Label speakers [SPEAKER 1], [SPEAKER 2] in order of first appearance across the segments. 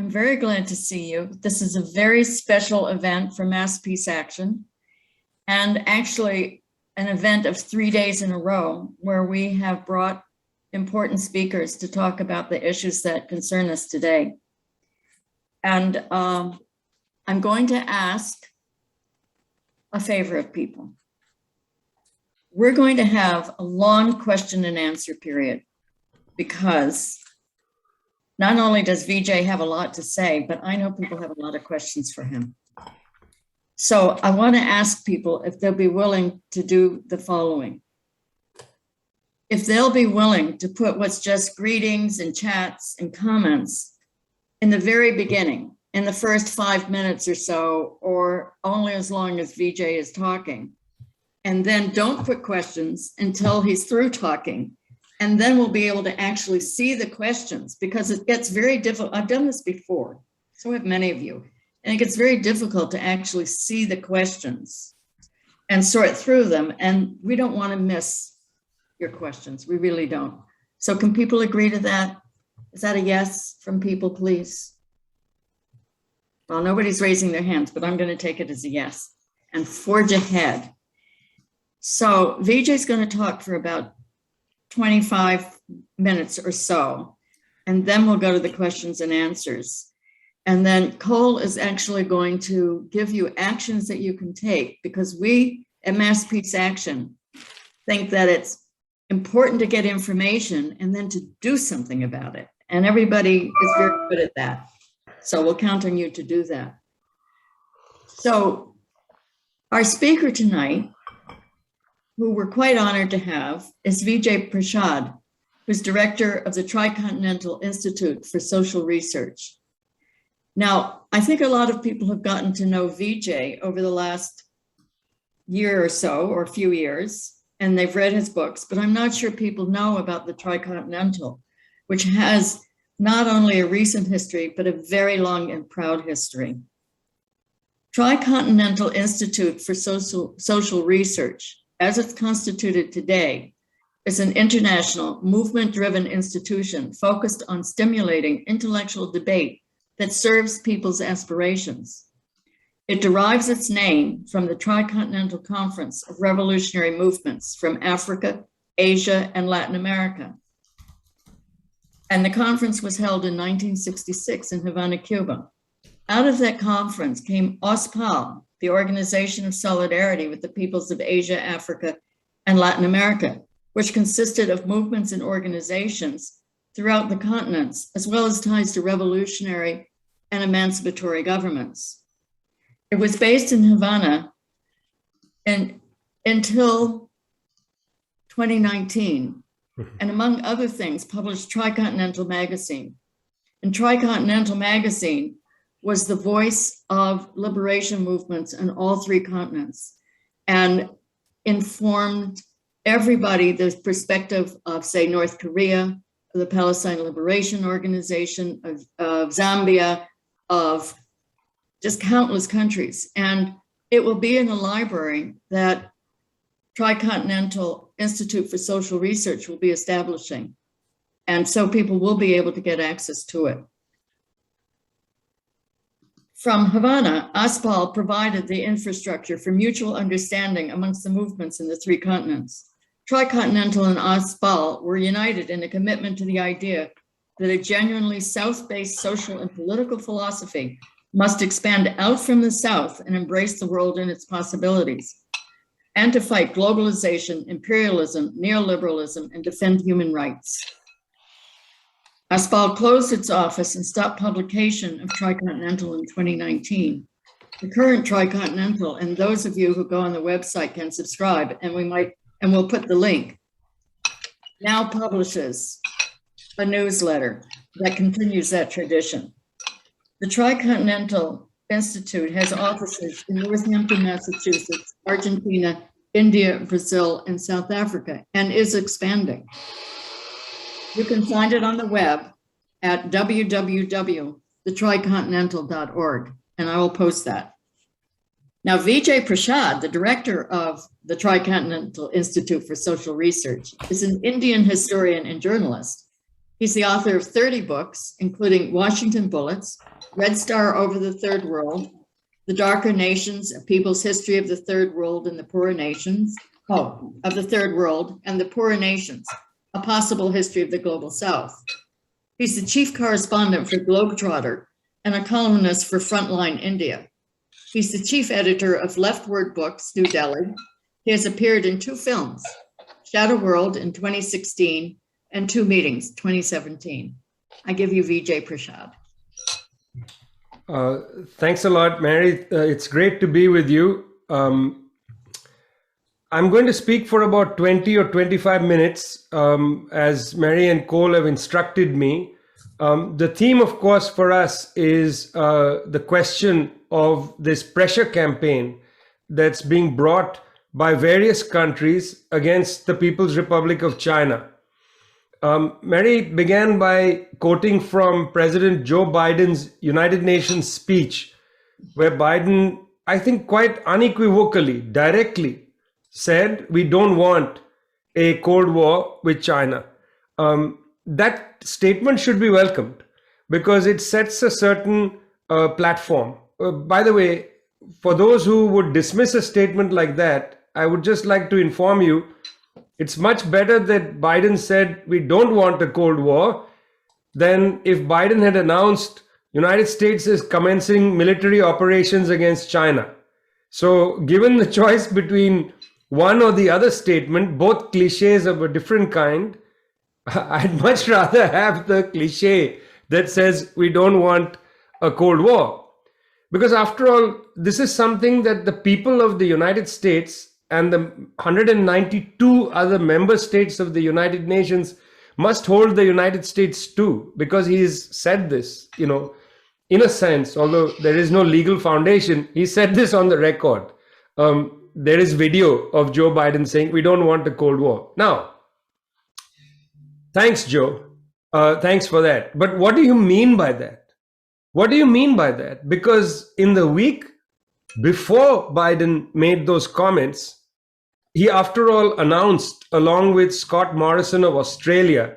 [SPEAKER 1] I'm very glad to see you. This is a very special event for Mass Peace Action, and actually an event of 3 days in a row where we have brought important speakers to talk about the issues that concern us today. And I'm going to ask a favor of people. We're going to have a long question and answer period because not only does Vijay have a lot to say, but I know people have a lot of questions for him. So I want to ask people if they'll be willing to do the following. If they'll be willing to put what's just greetings and chats and comments in the very beginning, in the first 5 minutes or so, or only as long as Vijay is talking. And then don't put questions until he's through talking. And then we'll be able to actually see the questions because it gets very difficult. I've done this before, so have many of you. And it gets very difficult to actually see the questions and sort through them. And we don't want to miss your questions. We really don't. So can people agree to that? Is that a yes from people, please? Well, nobody's raising their hands, but I'm going to take it as a yes and forge ahead. So Vijay's going to talk for about 25 minutes or so, and then we'll go to the questions and answers. And then Cole is actually going to give you actions that you can take because we at Mass Peace Action think that it's important to get information and then to do something about it. And everybody is very good at that. So we'll count on you to do that. So our speaker tonight, who we're quite honored to have, is Vijay Prashad, who's director of the Tri-Continental Institute for Social Research. Now, I think a lot of people have gotten to know Vijay over the last year or so, or a few years, and they've read his books, but I'm not sure people know about the Tri-Continental, which has not only a recent history, but a very long and proud history. Tri-Continental Institute for Social Research, as it's constituted today, is an international movement-driven institution focused on stimulating intellectual debate that serves people's aspirations. It derives its name from the Tri-Continental Conference of Revolutionary Movements from Africa, Asia, and Latin America. And the conference was held in 1966 in Havana, Cuba. Out of that conference came OSPAL, the Organization of Solidarity with the Peoples of Asia, Africa, and Latin America, which consisted of movements and organizations throughout the continents, as well as ties to revolutionary and emancipatory governments. It was based in Havana until 2019, and among other things, published Tri-Continental Magazine. And Tri-Continental Magazine was the voice of liberation movements on all three continents and informed everybody the perspective of, say, North Korea, the Palestine Liberation Organization, of Zambia, of just countless countries. And it will be in a library that Tri-Continental Institute for Social Research will be establishing. And so people will be able to get access to it. From Havana, OSPAL provided the infrastructure for mutual understanding amongst the movements in the three continents. Tri-Continental and OSPAL were united in a commitment to the idea that a genuinely South-based social and political philosophy must expand out from the South and embrace the world and its possibilities, and to fight globalization, imperialism, neoliberalism, and defend human rights. OSPAL closed its office and stopped publication of Tri-Continental in 2019. The current Tri-Continental, and those of you who go on the website can subscribe, and we'll put the link, now publishes a newsletter that continues that tradition. The Tri-Continental Institute has offices in Northampton, Massachusetts, Argentina, India, Brazil, and South Africa, and is expanding. You can find it on the web at www.thetricontinental.org, and I will post that. Now, Vijay Prashad, the director of the Tri-Continental Institute for Social Research, is an Indian historian and journalist. He's the author of 30 books, including Washington Bullets, Red Star Over the Third World, The Darker Nations, A People's History of the Third World and the Poorer Nations, of the Third World and the Poorer Nations, A Possible History of the Global South. He's the chief correspondent for Globetrotter and a columnist for Frontline India. He's the chief editor of Leftward Books, New Delhi. He has appeared in 2 films, Shadow World in 2016 and 2 Meetings, 2017. I give you Vijay Prashad.
[SPEAKER 2] Thanks a lot, Mary. It's great to be with you. I'm going to speak for about 20 or 25 minutes, as Mary and Cole have instructed me. The theme, of course, for us is the question of this pressure campaign that's being brought by various countries against the People's Republic of China. Mary began by quoting from President Joe Biden's United Nations speech, where Biden, I think quite unequivocally, directly said, we don't want a Cold War with China. That statement should be welcomed because it sets a certain platform. By the way, for those who would dismiss a statement like that, I would just like to inform you, it's much better that Biden said we don't want a Cold War than if Biden had announced United States is commencing military operations against China. So given the choice between one or the other statement, both cliches of a different kind, I'd much rather have the cliche that says we don't want a Cold War. Because after all, this is something that the people of the United States and the 192 other member states of the United Nations must hold the United States to, because he's said this, in a sense, although there is no legal foundation, he said this on the record. There is video of Joe Biden saying, we don't want a Cold War. Now, thanks, Joe. Thanks for that. But what do you mean by that? What do you mean by that? Because in the week before Biden made those comments, he, after all, announced, along with Scott Morrison of Australia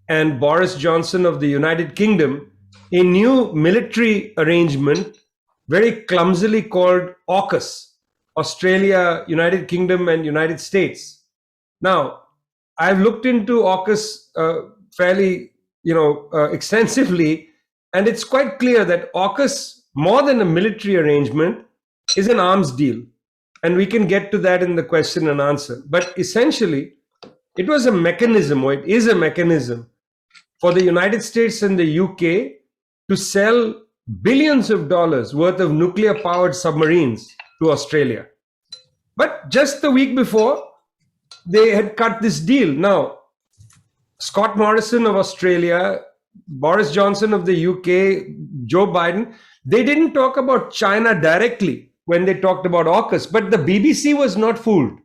[SPEAKER 2] and Boris Johnson of the United Kingdom, a new military arrangement, very clumsily called AUKUS, Australia, United Kingdom, and United States. Now, I've looked into AUKUS fairly, extensively, and it's quite clear that AUKUS, more than a military arrangement, is an arms deal. And we can get to that in the question and answer. But essentially, it was a mechanism, or it is a mechanism, for the United States and the UK to sell billions of dollars worth of nuclear-powered submarines to Australia. But just the week before, they had cut this deal. Now, Scott Morrison of Australia, Boris Johnson of the UK, Joe Biden, they didn't talk about China directly when they talked about AUKUS, but the BBC was not fooled.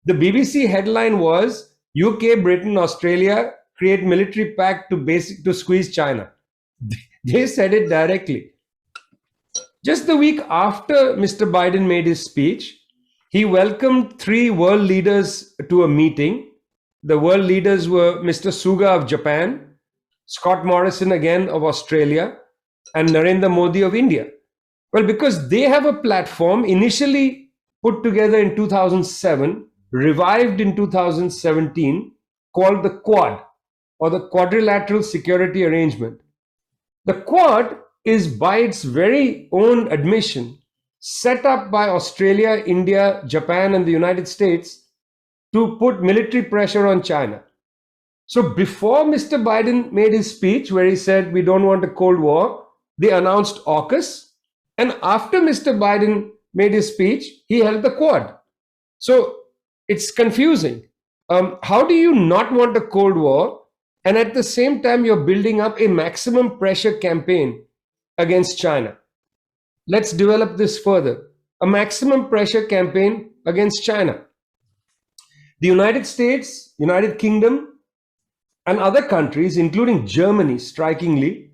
[SPEAKER 2] The BBC headline was, UK, Britain, Australia create military pact to squeeze China. They said it directly. Just the week after Mr. Biden made his speech, he welcomed 3 world leaders to a meeting. The world leaders were Mr. Suga of Japan, Scott Morrison again of Australia, and Narendra Modi of India. Well, because they have a platform initially put together in 2007, revived in 2017, called the Quad, or the Quadrilateral Security Arrangement. The Quad is, by its very own admission, set up by Australia, India, Japan, and the United States to put military pressure on China. So before Mr. Biden made his speech, where he said we don't want a Cold War, they announced AUKUS. And after Mr. Biden made his speech, he held the Quad. So it's confusing. How do you not want a Cold War, and at the same time you're building up a maximum pressure campaign against China? Let's develop this further. A maximum pressure campaign against China. The United States, United Kingdom, and other countries, including Germany, strikingly,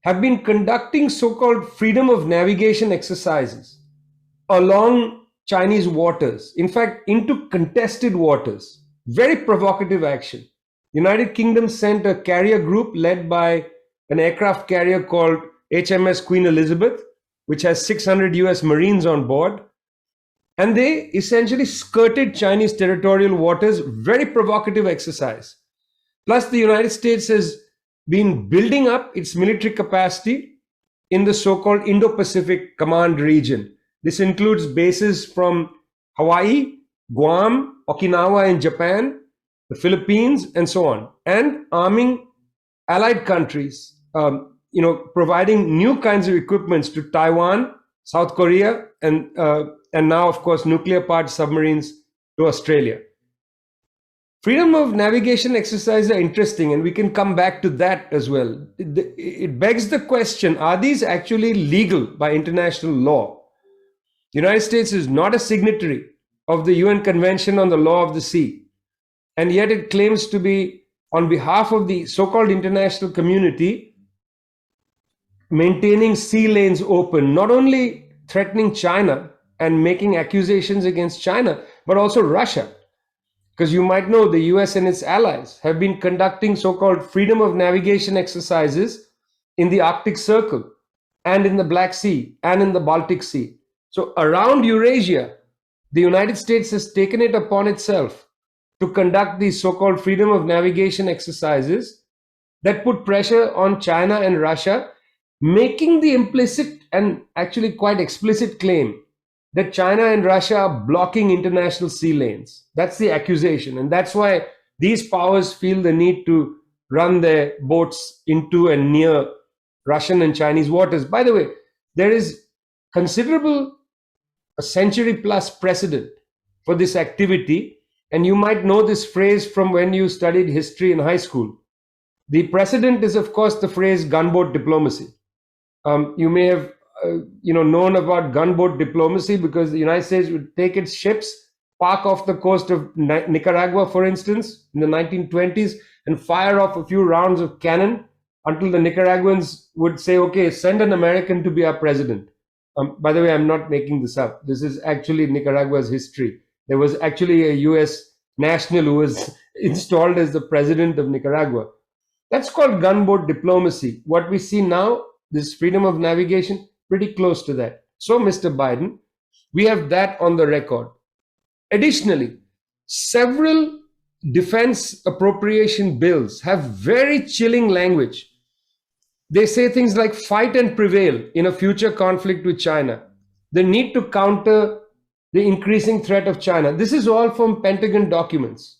[SPEAKER 2] have been conducting so-called freedom of navigation exercises along Chinese waters, in fact, into contested waters. Very provocative action. United Kingdom sent a carrier group led by an aircraft carrier called HMS Queen Elizabeth, which has 600 US Marines on board. And they essentially skirted Chinese territorial waters, very provocative exercise. Plus, the United States has been building up its military capacity in the so-called Indo-Pacific Command region. This includes bases from Hawaii, Guam, Okinawa in Japan, the Philippines, and so on, and arming allied countries, providing new kinds of equipments to Taiwan, South Korea, and now, of course, nuclear-powered submarines to Australia. Freedom of navigation exercises are interesting, and we can come back to that as well. It begs the question, are these actually legal by international law? The United States is not a signatory of the UN Convention on the Law of the Sea, and yet it claims to be, on behalf of the so-called international community, maintaining sea lanes open, not only threatening China and making accusations against China, but also Russia. Because you might know the US and its allies have been conducting so-called freedom of navigation exercises in the Arctic Circle and in the Black Sea and in the Baltic Sea. So around Eurasia, the United States has taken it upon itself to conduct these so-called freedom of navigation exercises that put pressure on China and Russia, making the implicit and actually quite explicit claim that China and Russia are blocking international sea lanes. That's the accusation. And that's why these powers feel the need to run their boats into and near Russian and Chinese waters. By the way, there is considerable, a century plus precedent for this activity. And you might know this phrase from when you studied history in high school. The precedent is, of course, the phrase gunboat diplomacy. You may have known about gunboat diplomacy because the United States would take its ships, park off the coast of Nicaragua, for instance, in the 1920s, and fire off a few rounds of cannon until the Nicaraguans would say, okay, send an American to be our president. By the way, I'm not making this up. This is actually Nicaragua's history. There was actually a US national who was installed as the president of Nicaragua. That's called gunboat diplomacy. What we see now, this freedom of navigation, pretty close to that. So, Mr. Biden, we have that on the record. Additionally, several defense appropriation bills have very chilling language. They say things like fight and prevail in a future conflict with China, the need to counter the increasing threat of China. This is all from Pentagon documents.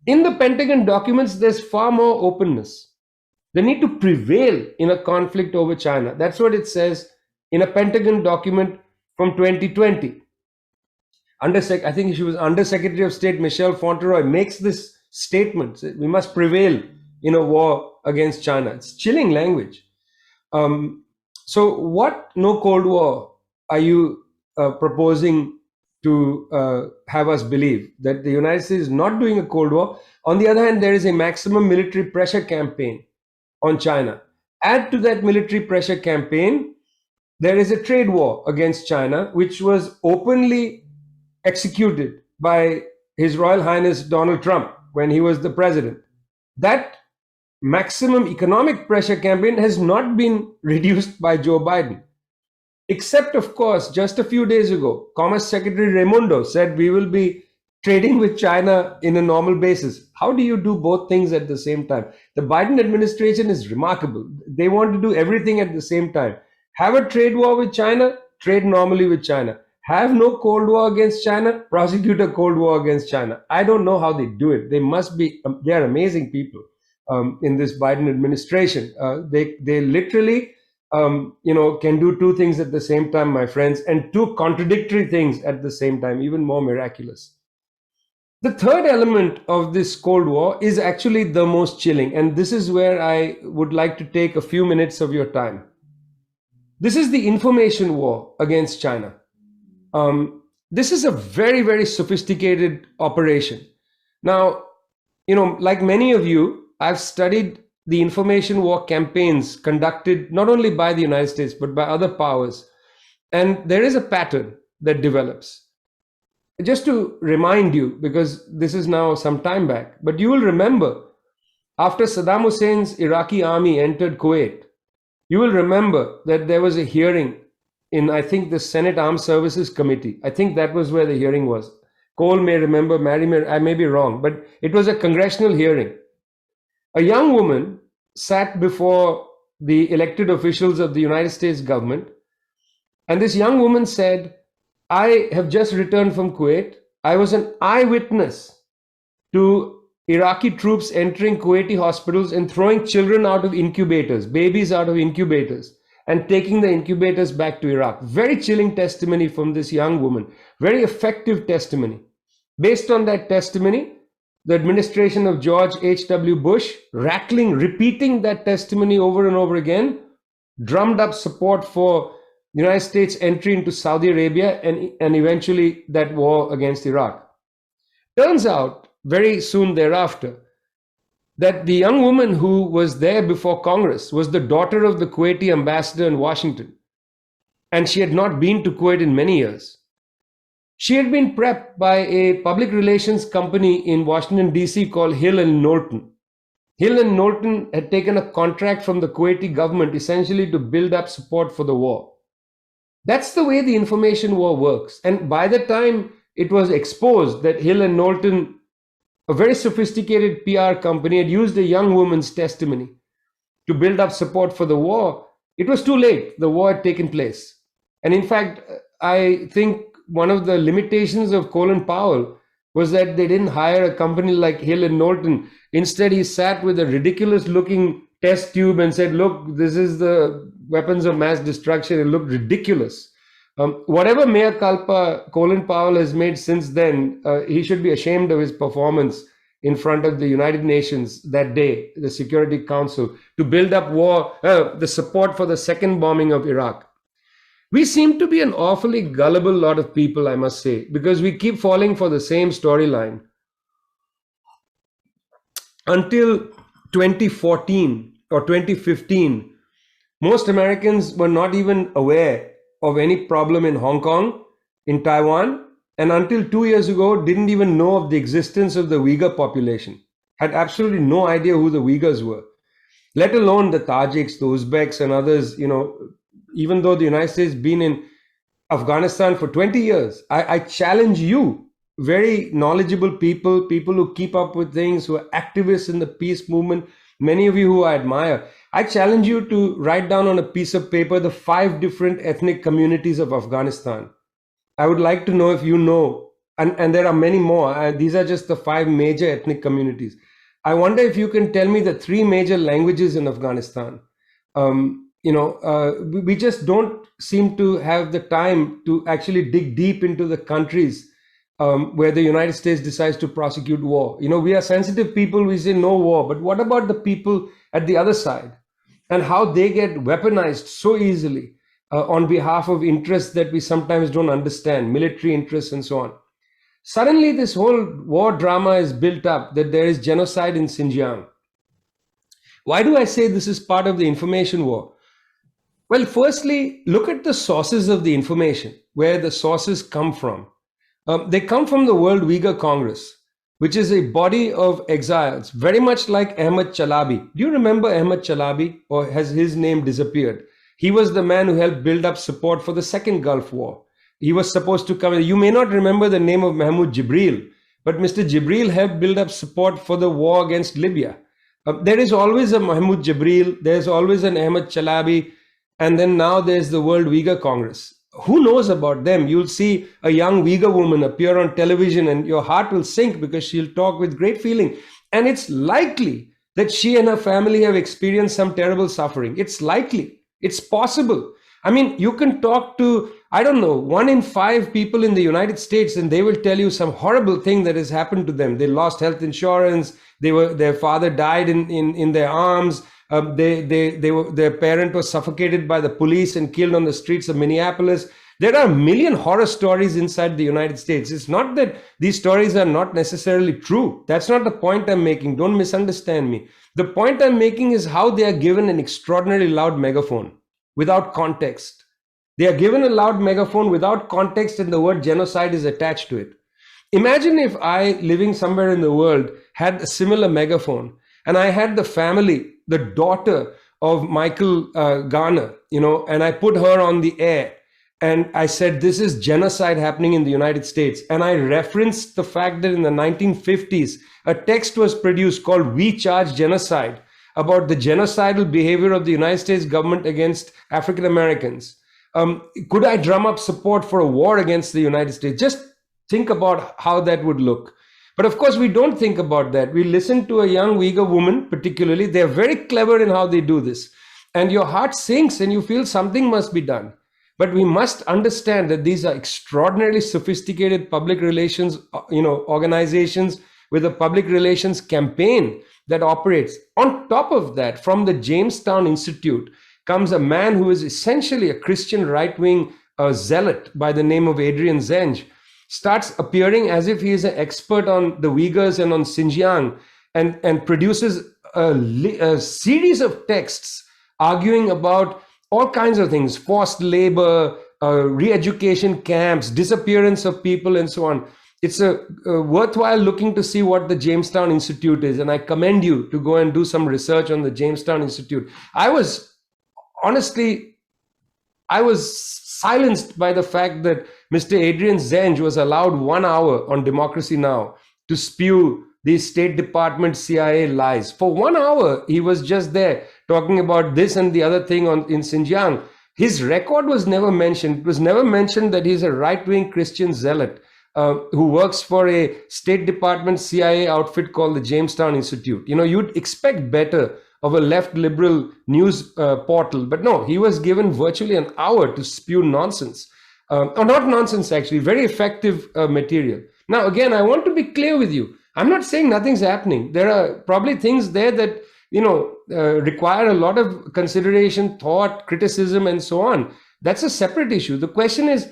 [SPEAKER 2] In the Pentagon documents, there's far more openness. The need to prevail in a conflict over China. That's what it says in a Pentagon document from 2020. I think she was Undersecretary of State Michelle Fauntleroy makes this statement. We must prevail in a war against China. It's chilling language. So what no Cold War are you proposing to have us believe? That the United States is not doing a Cold War. On the other hand, there is a maximum military pressure campaign on China. Add to that military pressure campaign, there is a trade war against China, which was openly executed by His Royal Highness Donald Trump when he was the president. That maximum economic pressure campaign has not been reduced by Joe Biden. Except, of course, just a few days ago, Commerce Secretary Raimondo said we will be trading with China in a normal basis. How do you do both things at the same time? The Biden administration is remarkable. They want to do everything at the same time. Have a trade war with China, trade normally with China. Have no Cold War against China, prosecute a Cold War against China. I don't know how they do it. They must be, they are amazing people in this Biden administration. They literally, can do two things at the same time, my friends, and two contradictory things at the same time, even more miraculous. The third element of this Cold War is actually the most chilling, and this is where I would like to take a few minutes of your time. This is the information war against China. This is a very, very sophisticated operation. Now, like many of you, I've studied the information war campaigns conducted not only by the United States, but by other powers. And there is a pattern that develops. Just to remind you, because this is now some time back, but you will remember After Saddam Hussein's Iraqi army entered Kuwait, you will remember that there was a hearing in, I think, the Senate Armed Services Committee. I think that was where the hearing was. Cole may remember, Mary may, I may be wrong, but it was a congressional hearing. A young woman sat before the elected officials of the United States government, and this young woman said, I have just returned from Kuwait. I was an eyewitness to Iraqi troops entering Kuwaiti hospitals and throwing children out of incubators, babies out of incubators, and taking the incubators back to Iraq. Very chilling testimony from this young woman, very effective testimony. Based on that testimony, the administration of George H.W. Bush, repeating that testimony over and over again, drummed up support for the United States' entry into Saudi Arabia and eventually that war against Iraq. Turns out, very soon thereafter, that the young woman who was there before Congress was the daughter of the Kuwaiti ambassador in Washington, and she had not been to Kuwait in many years. She had been prepped by a public relations company in Washington, D.C. called Hill and Knowlton. Hill and Knowlton had taken a contract from the Kuwaiti government essentially to build up support for the war. That's the way the information war works. And by the time it was exposed that Hill and Knowlton, a very sophisticated PR company, had used a young woman's testimony to build up support for the war, it was too late. The war had taken place. And in fact, I think one of the limitations of Colin Powell was that they didn't hire a company like Hill and Knowlton. Instead, he sat with a ridiculous looking test tube and said, look, this is the weapons of mass destruction. It looked ridiculous. Whatever mea culpa Colin Powell has made since then, he should be ashamed of his performance in front of the United Nations that day, the Security Council, to build up the support for the second bombing of Iraq. We seem to be an awfully gullible lot of people, I must say, because we keep falling for the same storyline. Until 2014 or 2015, most Americans were not even aware of any problem in Hong Kong, in Taiwan, and until 2 years ago, didn't even know of the existence of the Uyghur population, had absolutely no idea who the Uyghurs were, let alone the Tajiks, the Uzbeks, and others. Even though the United States has been in Afghanistan for 20 years, I challenge you, very knowledgeable people who keep up with things, who are activists in the peace movement, many of you who I admire, I challenge you to write down on a piece of paper the 5 different ethnic communities of Afghanistan. I would like to know if you know, and there are many more. These are just the 5 major ethnic communities. I wonder if you can tell me the 3 major languages in Afghanistan. We just don't seem to have the time to actually dig deep into the countries where the United States decides to prosecute war. We are sensitive people, we say no war, but what about the people at the other side and how they get weaponized so easily on behalf of interests that we sometimes don't understand, military interests and so on. Suddenly this whole war drama is built up that there is genocide in Xinjiang. Why do I say this is part of the information war? Well, firstly, look at the sources of the information, where the sources come from. They come from the World Uyghur Congress, which is a body of exiles, very much like Ahmad Chalabi. Do you remember Ahmad Chalabi, or has his name disappeared? He was the man who helped build up support for the Second Gulf War. He was supposed to come. You may not remember the name of Mahmoud Jibril, but Mr. Jibril helped build up support for the war against Libya. There is always a Mahmoud Jibril, there's always an Ahmad Chalabi, and then now there's the World Uyghur Congress. Who knows about them? You'll see a young Uyghur woman appear on television and your heart will sink because she'll talk with great feeling. And it's likely that she and her family have experienced some terrible suffering. It's likely. It's possible. I mean, you can talk to, 1 in 5 people in the United States and they will tell you some horrible thing that has happened to them. They lost health insurance. Their father died in their arms. Their parent was suffocated by the police and killed on the streets of Minneapolis. There are a million horror stories inside the United States. It's not that these stories are not necessarily true. That's not the point I'm making. Don't misunderstand me. The point I'm making is how they are given an extraordinarily loud megaphone without context. They are given a loud megaphone without context and the word genocide is attached to it. Imagine if I, living somewhere in the world, had a similar megaphone And I had the family, the daughter of Michael Garner, and I put her on the air. And I said, this is genocide happening in the United States. And I referenced the fact that in the 1950s, a text was produced called We Charge Genocide about the genocidal behavior of the United States government against African Americans. Could I drum up support for a war against the United States? Just think about how that would look. But of course, we don't think about that. We listen to a young Uyghur woman, particularly. They're very clever in how they do this. And your heart sinks and you feel something must be done. But we must understand that these are extraordinarily sophisticated public relations, organizations with a public relations campaign that operates. On top of that, from the Jamestown Institute comes a man who is essentially a Christian right-wing zealot by the name of Adrian Zenge, starts appearing as if he is an expert on the Uyghurs and on Xinjiang, and produces a series of texts arguing about all kinds of things: forced labor, re-education camps, disappearance of people, and so on. It's worthwhile looking to see what the Jamestown Institute is, and I commend you to go and do some research on the Jamestown Institute. I was silenced by the fact that Mr. Adrian Zenge was allowed 1 hour on Democracy Now! To spew these State Department CIA lies. For 1 hour, he was just there talking about this and the other thing in Xinjiang. His record was never mentioned. It was never mentioned that he's a right-wing Christian zealot who works for a State Department CIA outfit called the Jamestown Institute. You'd expect better of a left liberal news portal, but no, he was given virtually an hour to spew nonsense. Or not nonsense, actually, very effective material. Now, again, I want to be clear with you. I'm not saying nothing's happening. There are probably things there that, require a lot of consideration, thought, criticism, and so on. That's a separate issue. The question is,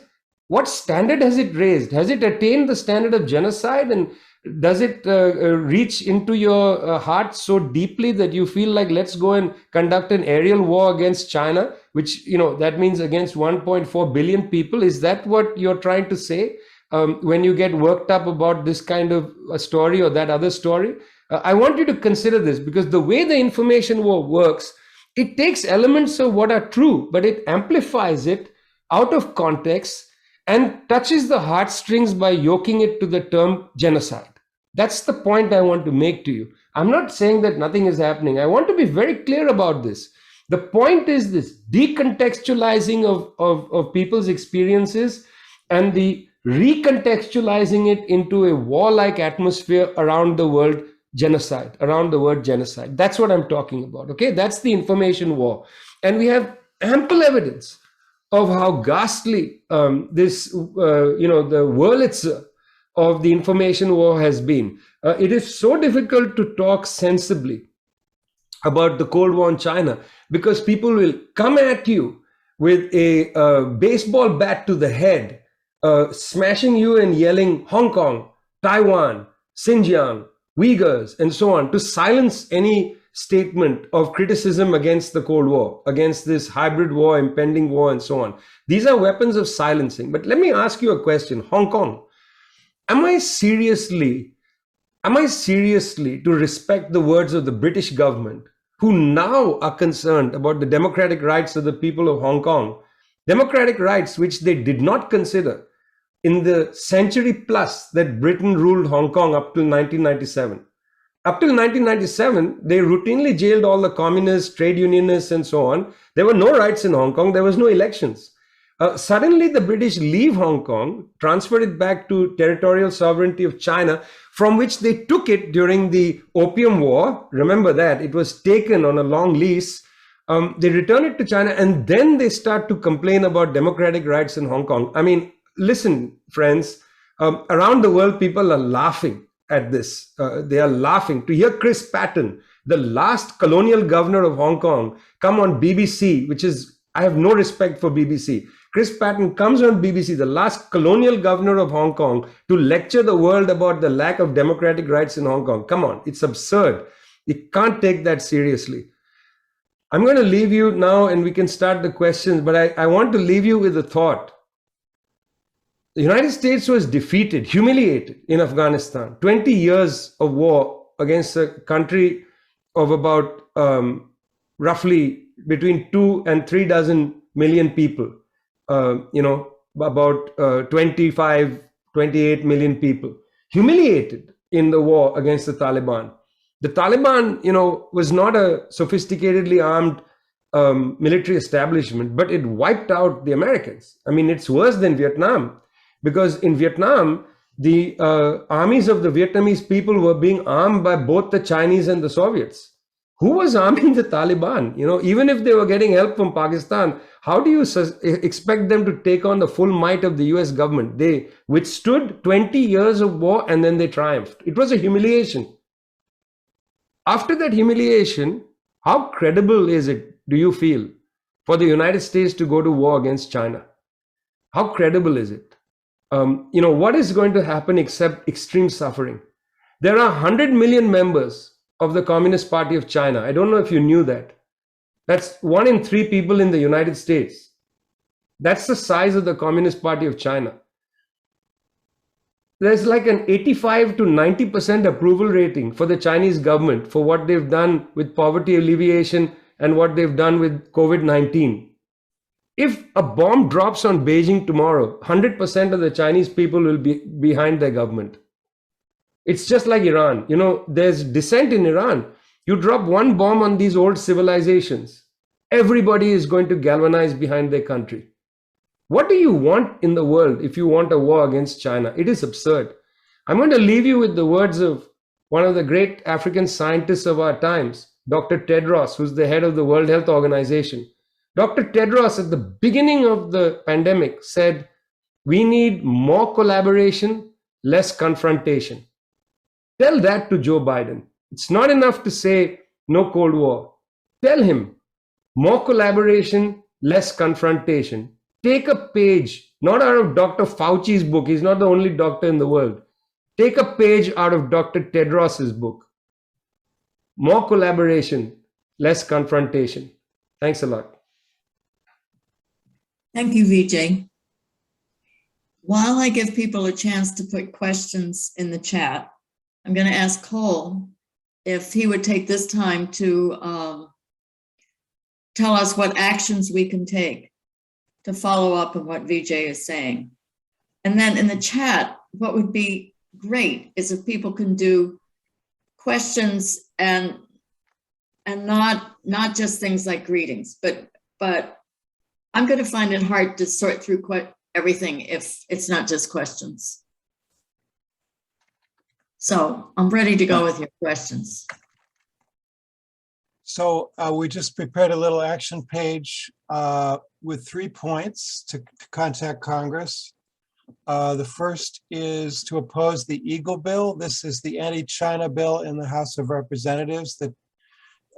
[SPEAKER 2] what standard has it raised? Has it attained the standard of genocide? And does it reach into your heart so deeply that you feel like, let's go and conduct an aerial war against China, which, that means against 1.4 billion people? Is that what you're trying to say when you get worked up about this kind of a story or that other story? I want you to consider this, because the way the information war works, it takes elements of what are true, but it amplifies it out of context and touches the heartstrings by yoking it to the term genocide. That's the point I want to make to you. I'm not saying that nothing is happening. I want to be very clear about this. The point is this decontextualizing of people's experiences and the recontextualizing it into a warlike atmosphere around the world genocide, around the word genocide. That's what I'm talking about, okay? That's the information war. And we have ample evidence of how ghastly the Wurlitzer of the information war has been. It is so difficult to talk sensibly about the Cold War in China because people will come at you with a baseball bat to the head, smashing you and yelling Hong Kong, Taiwan, Xinjiang, Uyghurs, and so on, to silence any statement of criticism against the Cold War, against this hybrid war, impending war, and so on. These are weapons of silencing. But let me ask you a question. Hong Kong, am I seriously to respect the words of the British government, who now are concerned about the democratic rights of the people of Hong Kong, democratic rights which they did not consider in the century plus that Britain ruled Hong Kong up till 1997. Up till 1997, they routinely jailed all the communists, trade unionists, and so on. There were no rights in Hong Kong. There was no elections. Suddenly, the British leave Hong Kong, transferred it back to territorial sovereignty of China, from which they took it during the Opium War. Remember that. It was taken on a long lease. They return it to China, and then they start to complain about democratic rights in Hong Kong. I mean, listen, friends, around the world, people are laughing at this. They are laughing. To hear Chris Patten, the last colonial governor of Hong Kong, come on BBC, which is, I have no respect for BBC. Chris Patten comes on BBC, the last colonial governor of Hong Kong, to lecture the world about the lack of democratic rights in Hong Kong. Come on, it's absurd. You can't take that seriously. I'm going to leave you now and we can start the questions, but I want to leave you with a thought. The United States was defeated, humiliated in Afghanistan. 20 years of war against a country of about roughly between 2 and 3 dozen million people, about 25, 28 million people, humiliated in the war against the Taliban. The Taliban, was not a sophisticatedly armed military establishment, but it wiped out the Americans. I mean, it's worse than Vietnam, because in Vietnam, the armies of the Vietnamese people were being armed by both the Chinese and the Soviets. Who was arming the Taliban? Even if they were getting help from Pakistan, how do you expect them to take on the full might of the US government? They withstood 20 years of war and then they triumphed. It was a humiliation. After that humiliation, how credible is it, do you feel, for the United States to go to war against China? How credible is it? What is going to happen except extreme suffering? There are 100 million members of the Communist Party of China. I don't know if you knew that. That's 1 in 3 people in the United States. That's the size of the Communist Party of China. There's like an 85 to 90% approval rating for the Chinese government for what they've done with poverty alleviation and what they've done with COVID-19. If a bomb drops on Beijing tomorrow, 100% of the Chinese people will be behind their government. It's just like Iran. There's dissent in Iran. You drop one bomb on these old civilizations, everybody is going to galvanize behind their country. What do you want in the world if you want a war against China? It is absurd. I'm going to leave you with the words of one of the great African scientists of our times, Dr. Tedros, who's the head of the World Health Organization. Dr. Tedros, at the beginning of the pandemic, said, we need more collaboration, less confrontation. Tell that to Joe Biden. It's not enough to say no Cold War. Tell him more collaboration, less confrontation. Take a page, not out of Dr. Fauci's book. He's not the only doctor in the world. Take a page out of Dr. Tedros's book. More collaboration, less confrontation. Thanks a lot.
[SPEAKER 1] Thank you, Vijay. While I give people a chance to put questions in the chat, I'm going to ask Cole if he would take this time to tell us what actions we can take to follow up on what Vijay is saying. And then in the chat, what would be great is if people can do questions and not just things like greetings, but I'm going to find it hard to sort through everything if it's not just questions. So I'm ready to go with your questions.
[SPEAKER 3] So we just prepared a little action page with 3 points to contact Congress. The first is to oppose the Eagle Bill. This is the anti-China bill in the House of Representatives that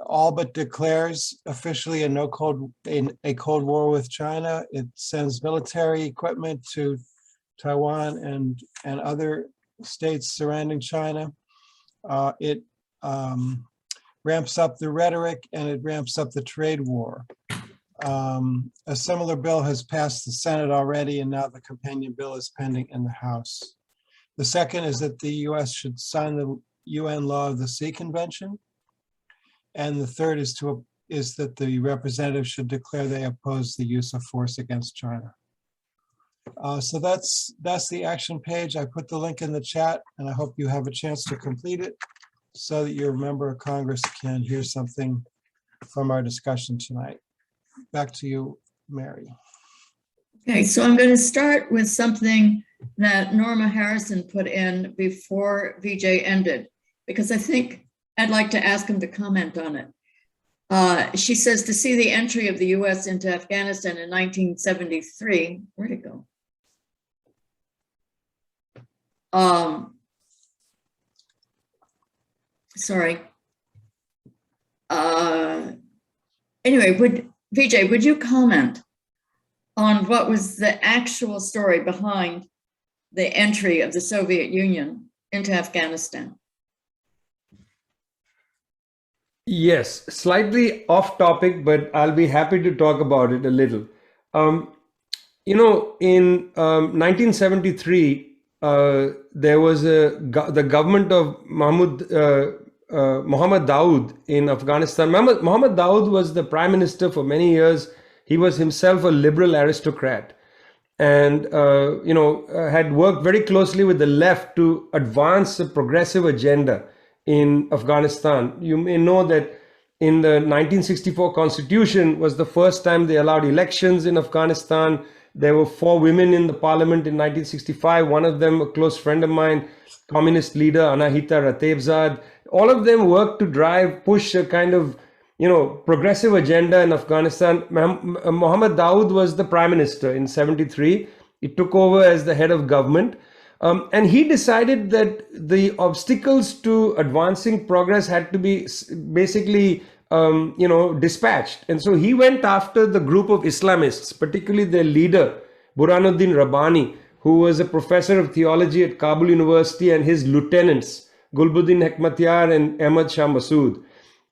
[SPEAKER 3] all but declares officially a Cold War with China. It sends military equipment to Taiwan and other states surrounding China. It ramps up the rhetoric and it ramps up the trade war. A similar bill has passed the Senate already, and now the companion bill is pending in the House. The second is that the US should sign the UN law of the Sea Convention. And the third is that the representatives should declare they oppose the use of force against China. So that's the action page. I put the link in the chat, and I hope you have a chance to complete it so that your member of Congress can hear something from our discussion tonight. Back to you, Mary.
[SPEAKER 1] Okay, so I'm going to start with something that Norma Harrison put in before Vijay ended, because I think I'd like to ask him to comment on it. She says, to see the entry of the US into Afghanistan in 1973, where'd it go? Sorry. Anyway, Vijay, would you comment on what was the actual story behind the entry of the Soviet Union into Afghanistan?
[SPEAKER 2] Yes, slightly off topic, but I'll be happy to talk about it a little. In 1973, there was the government of Mahmoud Muhammad Dawood in Afghanistan. Muhammad Dawood was the prime minister for many years. He was himself a liberal aristocrat, and had worked very closely with the left to advance a progressive agenda in Afghanistan. You may know that in the 1964 constitution was the first time they allowed elections in Afghanistan. There were 4 women in the parliament in 1965. One of them, a close friend of mine, communist leader Anahita Ratebzad. All of them worked to push a kind of progressive agenda in Afghanistan. Muhammad Dawood was the prime minister in 73. He took over as the head of government. And he decided that the obstacles to advancing progress had to be basically, dispatched. And so he went after the group of Islamists, particularly their leader, Burhanuddin Rabbani, who was a professor of theology at Kabul University, and his lieutenants, Gulbuddin Hekmatyar and Ahmad Shah Massoud.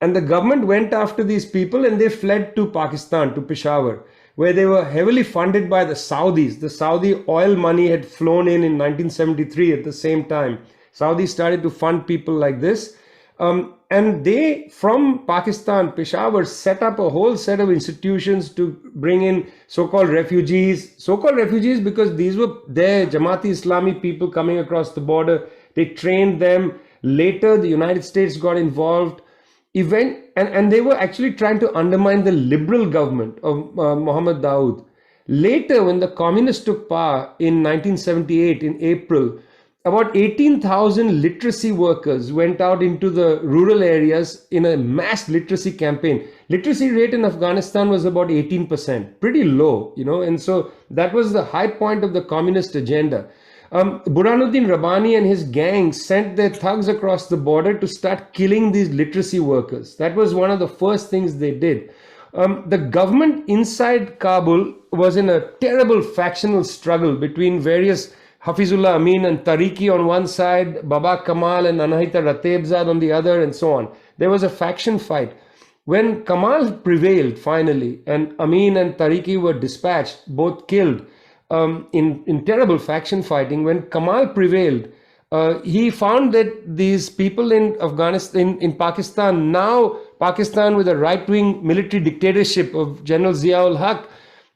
[SPEAKER 2] And the government went after these people, and they fled to Pakistan, to Peshawar, where they were heavily funded by the Saudis. The Saudi oil money had flown in 1973 at the same time. Saudis started to fund people like this. And they, from Pakistan, Peshawar, set up a whole set of institutions to bring in so-called refugees because these were their Jamaat-e-Islami people coming across the border. They trained them. Later, the United States got involved. And they were actually trying to undermine the liberal government of Muhammad Dawood. Later, when the communists took power in 1978, in April, about 18,000 literacy workers went out into the rural areas in a mass literacy campaign. Literacy rate in Afghanistan was about 18%, pretty low, and so that was the high point of the communist agenda. Burhanuddin Rabbani and his gang sent their thugs across the border to start killing these literacy workers. That was one of the first things they did. The government inside Kabul was in a terrible factional struggle between various Hafizullah Amin and Tariqi on one side, Baba Kamal and Anahita Ratebzad on the other, and so on. There was a faction fight. When Kamal prevailed finally, and Amin and Tariqi were dispatched, both killed, in terrible faction fighting, when Kamal prevailed, he found that these people in Afghanistan, in Pakistan, now Pakistan with a right-wing military dictatorship of General Zia-ul Haq,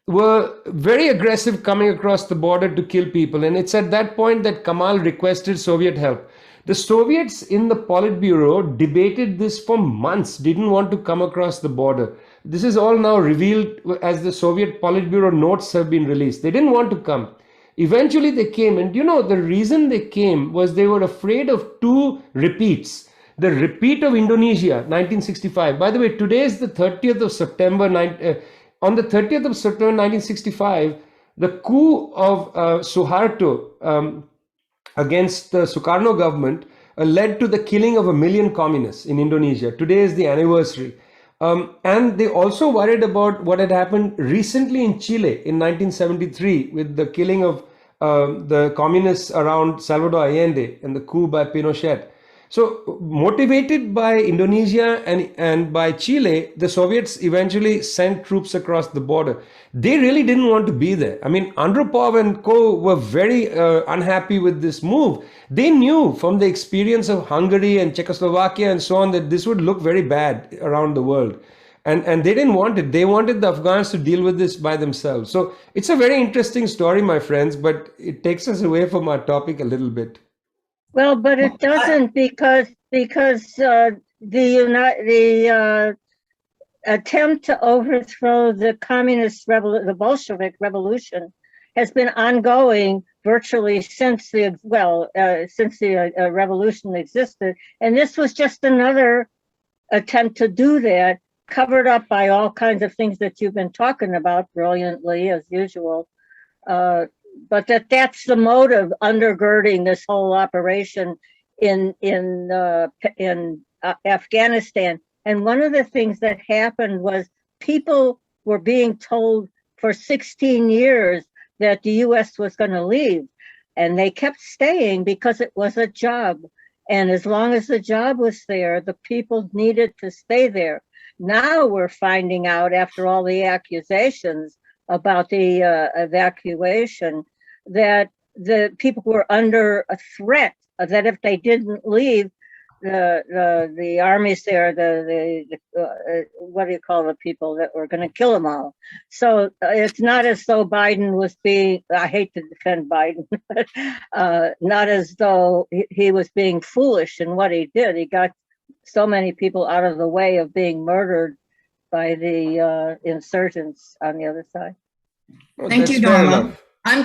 [SPEAKER 2] were very aggressive coming across the border to kill people. And it's at that point that Kamal requested Soviet help. The Soviets in the Politburo debated this for months, didn't want to come across the border. This is all now revealed as the Soviet Politburo notes have been released. They didn't want to come. Eventually they came, and the reason they came was they were afraid of 2 repeats. The repeat of Indonesia, 1965. By the way, today is the 30th of September. On the 30th of September 1965, the coup of Suharto against the Sukarno government led to the killing of 1 million communists in Indonesia. Today is the anniversary. And they also worried about what had happened recently in Chile in 1973 with the killing of the communists around Salvador Allende and the coup by Pinochet. So motivated by Indonesia and by Chile, the Soviets eventually sent troops across the border. They really didn't want to be there. I mean, Andropov and co were very unhappy with this move. They knew from the experience of Hungary and Czechoslovakia and so on that this would look very bad around the world. And they didn't want it. They wanted the Afghans to deal with this by themselves. So it's a very interesting story, my friends, but it takes us away from our topic a little bit.
[SPEAKER 4] Well, but it doesn't because the attempt to overthrow the Bolshevik revolution has been ongoing virtually since the revolution existed, and this was just another attempt to do that, covered up by all kinds of things that you've been talking about brilliantly as usual. But that's the motive undergirding this whole operation in Afghanistan. And one of the things that happened was people were being told for 16 years that the U.S. was going to leave, and they kept staying because it was a job. And as long as the job was there, the people needed to stay there. Now we're finding out, after all the accusations about the evacuation, that the people were under a threat that if they didn't leave, the armies there, what do you call the people that were going to kill them all? So it's not as though Biden was being, I hate to defend Biden, not as though he was being foolish in what he did. He got so many people out of the way of being murdered by the insurgents on the other side.
[SPEAKER 2] Oh,
[SPEAKER 1] Thank
[SPEAKER 2] that's
[SPEAKER 1] you,
[SPEAKER 2] fair
[SPEAKER 1] Norma.
[SPEAKER 2] enough.
[SPEAKER 1] I'm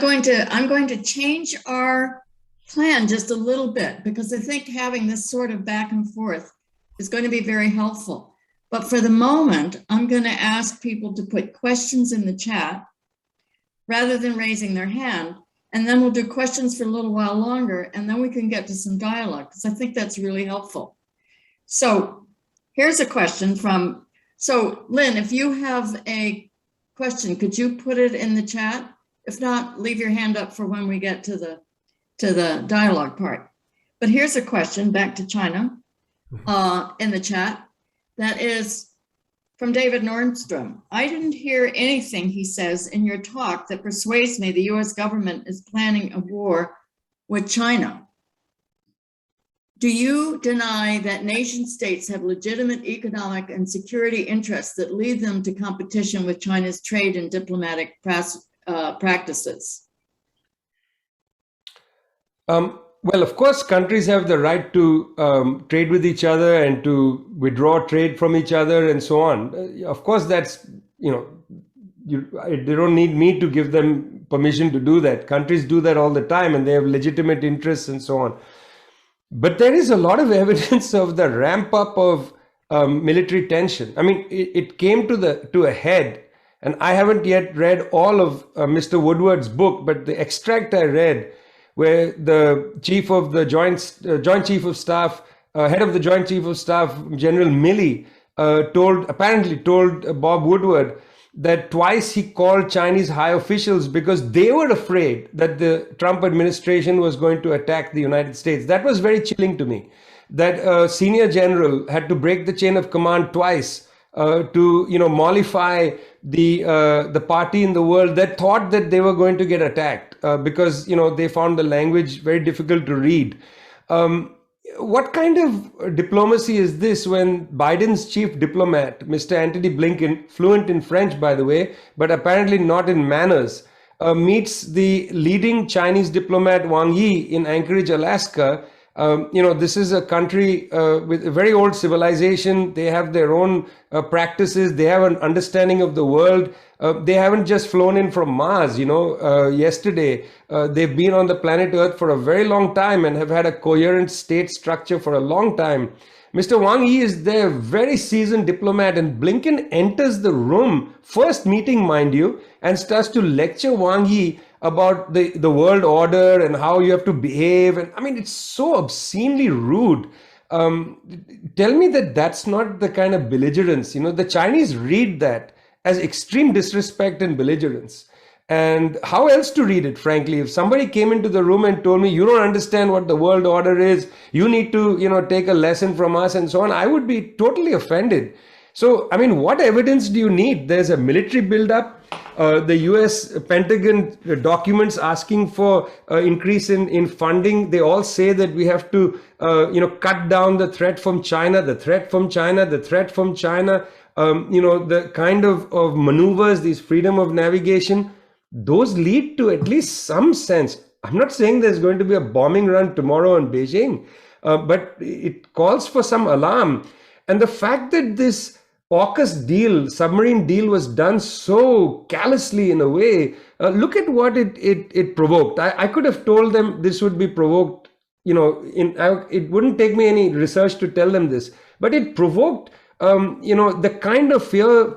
[SPEAKER 1] going to change our plan just a little bit because I think having this sort of back and forth is going to be very helpful. But for the moment, I'm going to ask people to put questions in the chat rather than raising their hand. And then we'll do questions for a little while longer, and then we can get to some dialogue because I think that's really helpful. So here's a question from, so Lynn, if you have a question, could you put it in the chat? If not, leave your hand up for when we get to the dialogue part. But here's a question back to China in the chat that is from David Nordstrom. I didn't hear anything, he says, in your talk that persuades me the US government is planning a war with China. Do you deny that nation states have legitimate economic and security interests that lead them to competition with China's trade and diplomatic practices?
[SPEAKER 2] Well, of course, countries have the right to trade with each other and to withdraw trade from each other and so on. Of course, that's, they don't need me to give them permission to do that. Countries do that all the time and they have legitimate interests and so on. But there is a lot of evidence of the ramp up of military tension. I mean, it came to a head, and I haven't yet read all of Mr. Woodward's book, but the extract I read, where the chief of the Joint Chief of Staff, head of the Joint Chief of Staff, General Milley, apparently told Bob Woodward that twice he called Chinese high officials because they were afraid that the Trump administration was going to attack the United States. That was very chilling to me, that a senior general had to break the chain of command twice to mollify the party in the world that thought that they were going to get attacked because they found the language very difficult to read. What kind of diplomacy is this when Biden's chief diplomat, Mr. Antony Blinken, fluent in French, by the way, but apparently not in manners, meets the leading Chinese diplomat Wang Yi in Anchorage, Alaska? This is a country with a very old civilization. They have their own practices. They have an understanding of the world. They haven't just flown in from Mars, yesterday. They've been on the planet Earth for a very long time and have had a coherent state structure for a long time. Mr. Wang Yi is their very seasoned diplomat, and Blinken enters the room, first meeting, mind you, and starts to lecture Wang Yi about the world order and how you have to behave. And I mean, it's so obscenely rude. Tell me that that's not the kind of belligerence. The Chinese read that as extreme disrespect and belligerence. And how else to read it, frankly? If somebody came into the room and told me, you don't understand what the world order is, you need to, take a lesson from us and so on, I would be totally offended. So, I mean, what evidence do you need? There's a military buildup. The US Pentagon documents asking for increase in funding. They all say that we have to, cut down the threat from China, the threat from China. The kind of maneuvers, these freedom of navigation, those lead to at least some sense. I'm not saying there's going to be a bombing run tomorrow in Beijing, but it calls for some alarm. And the fact that this AUKUS deal, submarine deal, was done so callously in a way, look at what it provoked. I could have told them this would be provoked, it wouldn't take me any research to tell them this, but it provoked the kind of fear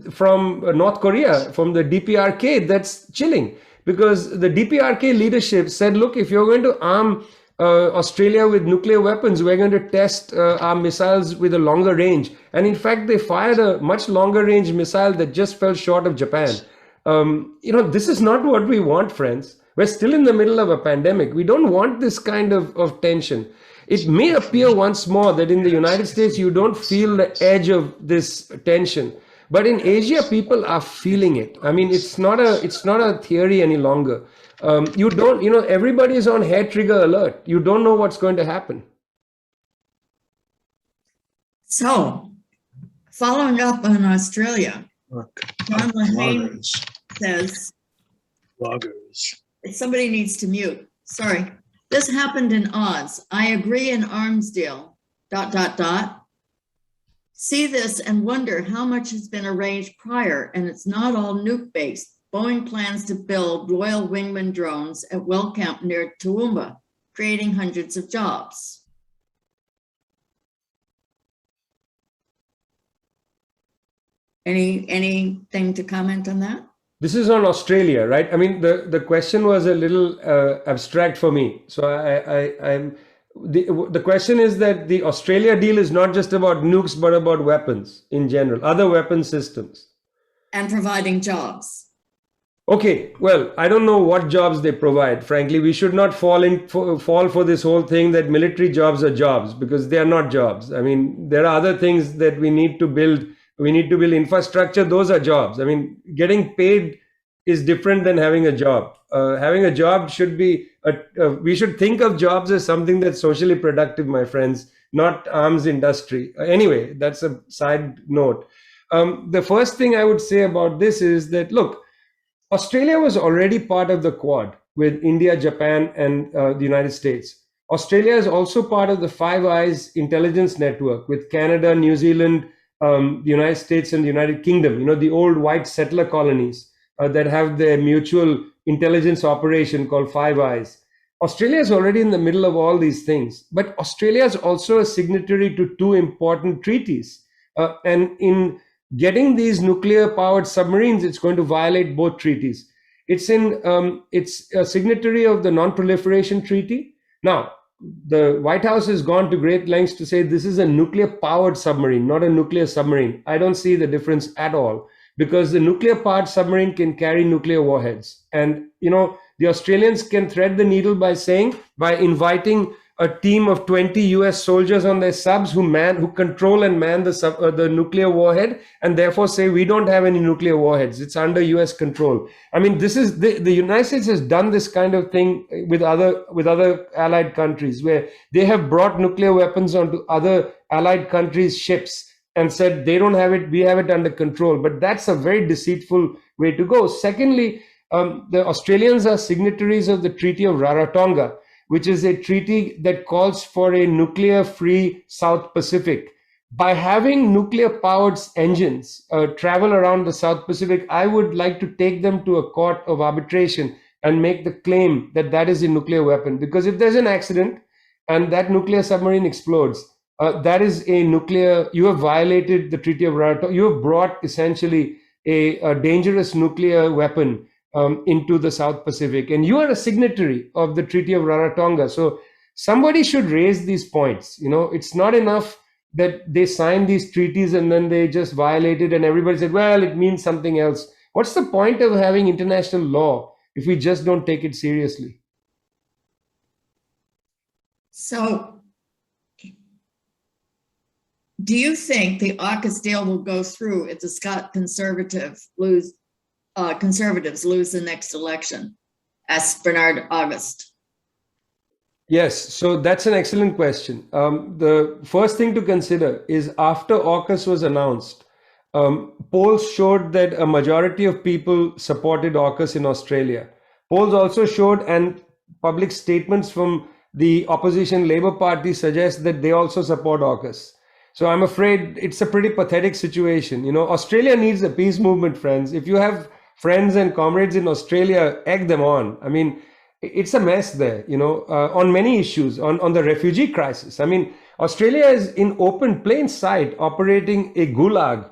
[SPEAKER 2] from North Korea, from the DPRK, that's chilling. Because the DPRK leadership said, look, if you're going to arm Australia with nuclear weapons, we're going to test our missiles with a longer range. And in fact, they fired a much longer range missile that just fell short of Japan. This is not what we want, friends. We're still in the middle of a pandemic. We don't want this kind of tension. It may appear once more that in the United States, you don't feel the edge of this tension. But in Asia, people are feeling it. I mean, it's not a theory any longer. Everybody is on hair trigger alert. You don't know what's going to happen.
[SPEAKER 1] So, following up on Australia,
[SPEAKER 3] Look,
[SPEAKER 1] John Lehane
[SPEAKER 3] bloggers,
[SPEAKER 1] says,
[SPEAKER 3] bloggers.
[SPEAKER 1] somebody needs to mute, sorry. This happened in Oz. I agree in arms deal, ... See this and wonder how much has been arranged prior, and it's not all nuke-based. Boeing plans to build Royal Wingman drones at Wellcamp near Toowoomba, creating hundreds of jobs. Anything to comment on that?
[SPEAKER 2] This is on Australia, right? I mean, the question was a little abstract for me. So the question is that the Australia deal is not just about nukes, but about weapons in general, other weapon systems.
[SPEAKER 1] And providing jobs.
[SPEAKER 2] Okay, well, I don't know what jobs they provide. Frankly, we should not fall for this whole thing that military jobs are jobs, because they are not jobs. I mean, there are other things that we need to build. We need to build infrastructure. Those are jobs. I mean, getting paid is different than having a job. Having a job should be, we should think of jobs as something that's socially productive, my friends, not arms industry. Anyway, that's a side note. The first thing I would say about this is that, look, Australia was already part of the Quad with India, Japan, and the United States. Australia is also part of the Five Eyes intelligence network with Canada, New Zealand, the United States, and the United Kingdom, you know, the old white settler colonies that have their mutual intelligence operation called Five Eyes. Australia is already in the middle of all these things, but Australia is also a signatory to two important treaties. And in getting these nuclear-powered submarines, it's going to violate both treaties. It's a signatory of the Non-Proliferation Treaty. Now, the White House has gone to great lengths to say this is a nuclear-powered submarine, not a nuclear submarine. I don't see the difference at all, because the nuclear-powered submarine can carry nuclear warheads. And, you know, the Australians can thread the needle by inviting a team of 20 US soldiers on their subs who control and man the nuclear warhead, and therefore say we don't have any nuclear warheads. It's under US control. I mean, this is the United States has done this kind of thing with other allied countries, where they have brought nuclear weapons onto other allied countries' ships and said they don't have it, we have it under control. But that's a very deceitful way to go. Secondly, the Australians are signatories of the Treaty of Rarotonga, which is a treaty that calls for a nuclear-free South Pacific. By having nuclear-powered engines travel around the South Pacific, I would like to take them to a court of arbitration and make the claim that that is a nuclear weapon. Because if there's an accident and that nuclear submarine explodes, that is a nuclear, you have violated the Treaty of Rarotonga. You have brought essentially a dangerous nuclear weapon into the South Pacific, and you are a signatory of the Treaty of Rarotonga. So somebody should raise these points. You know, it's not enough that they signed these treaties and then they just violated and everybody said, well, it means something else. What's the point of having international law if we just don't take it seriously? So,
[SPEAKER 1] do you think the AUKUS deal will go through if the Scott conservatives lose the next election? Asked Bernard August.
[SPEAKER 2] Yes, so that's an excellent question. The first thing to consider is after AUKUS was announced, polls showed that a majority of people supported AUKUS in Australia. Polls also showed, and public statements from the opposition Labour Party suggest that they also support AUKUS. So I'm afraid it's a pretty pathetic situation. You know, Australia needs a peace movement, friends. If you have friends and comrades in Australia, egg them on. I mean, it's a mess there, you know, on many issues, on the refugee crisis. I mean, Australia is in open plain sight operating a gulag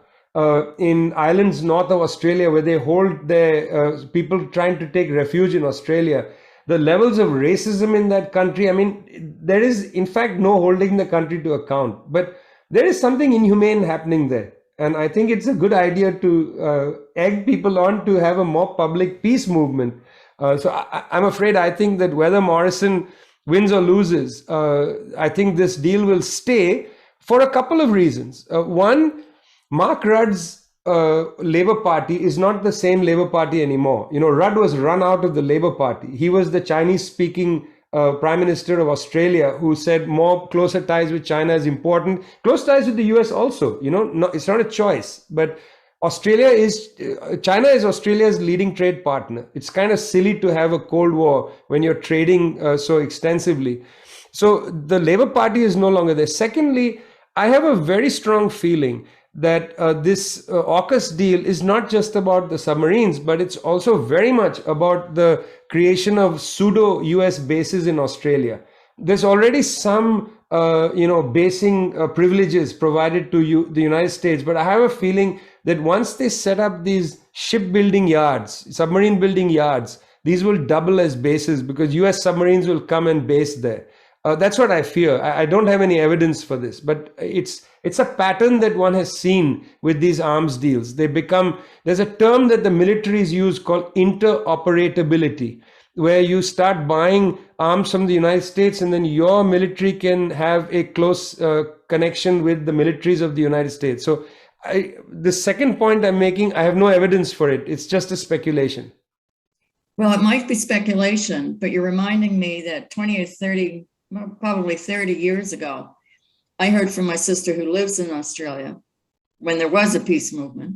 [SPEAKER 2] in islands north of Australia, where they hold their people trying to take refuge in Australia. The levels of racism in that country, I mean, there is in fact no holding the country to account, but there is something inhumane happening there. And I think it's a good idea to egg people on to have a more public peace movement. So I'm afraid, I think that whether Morrison wins or loses, I think this deal will stay for a couple of reasons. One, Mark Rudd's Labour Party is not the same Labour Party anymore. You know, Rudd was run out of the Labour Party. He was the Chinese-speaking Prime Minister of Australia, who said more closer ties with China is important. Close ties with the US also, it's not a choice, but China is Australia's leading trade partner. It's kind of silly to have a Cold War when you're trading so extensively. So the Labour Party is no longer there. Secondly, I have a very strong feeling that this AUKUS deal is not just about the submarines, but it's also very much about the creation of pseudo US bases in Australia. There's already some basing privileges provided to the United States, but I have a feeling that once they set up these shipbuilding yards, submarine building yards, these will double as bases because US submarines will come and base there. That's what I fear. I don't have any evidence for this, but it's a pattern that one has seen with these arms deals. There's a term that the militaries use called interoperability, where you start buying arms from the United States and then your military can have a close connection with the militaries of the United States. So the second point I'm making, I have no evidence for it. It's just a speculation.
[SPEAKER 1] Well, it might be speculation, but you're reminding me that 20 or 30, probably 30 years ago, I heard from my sister who lives in Australia, when there was a peace movement,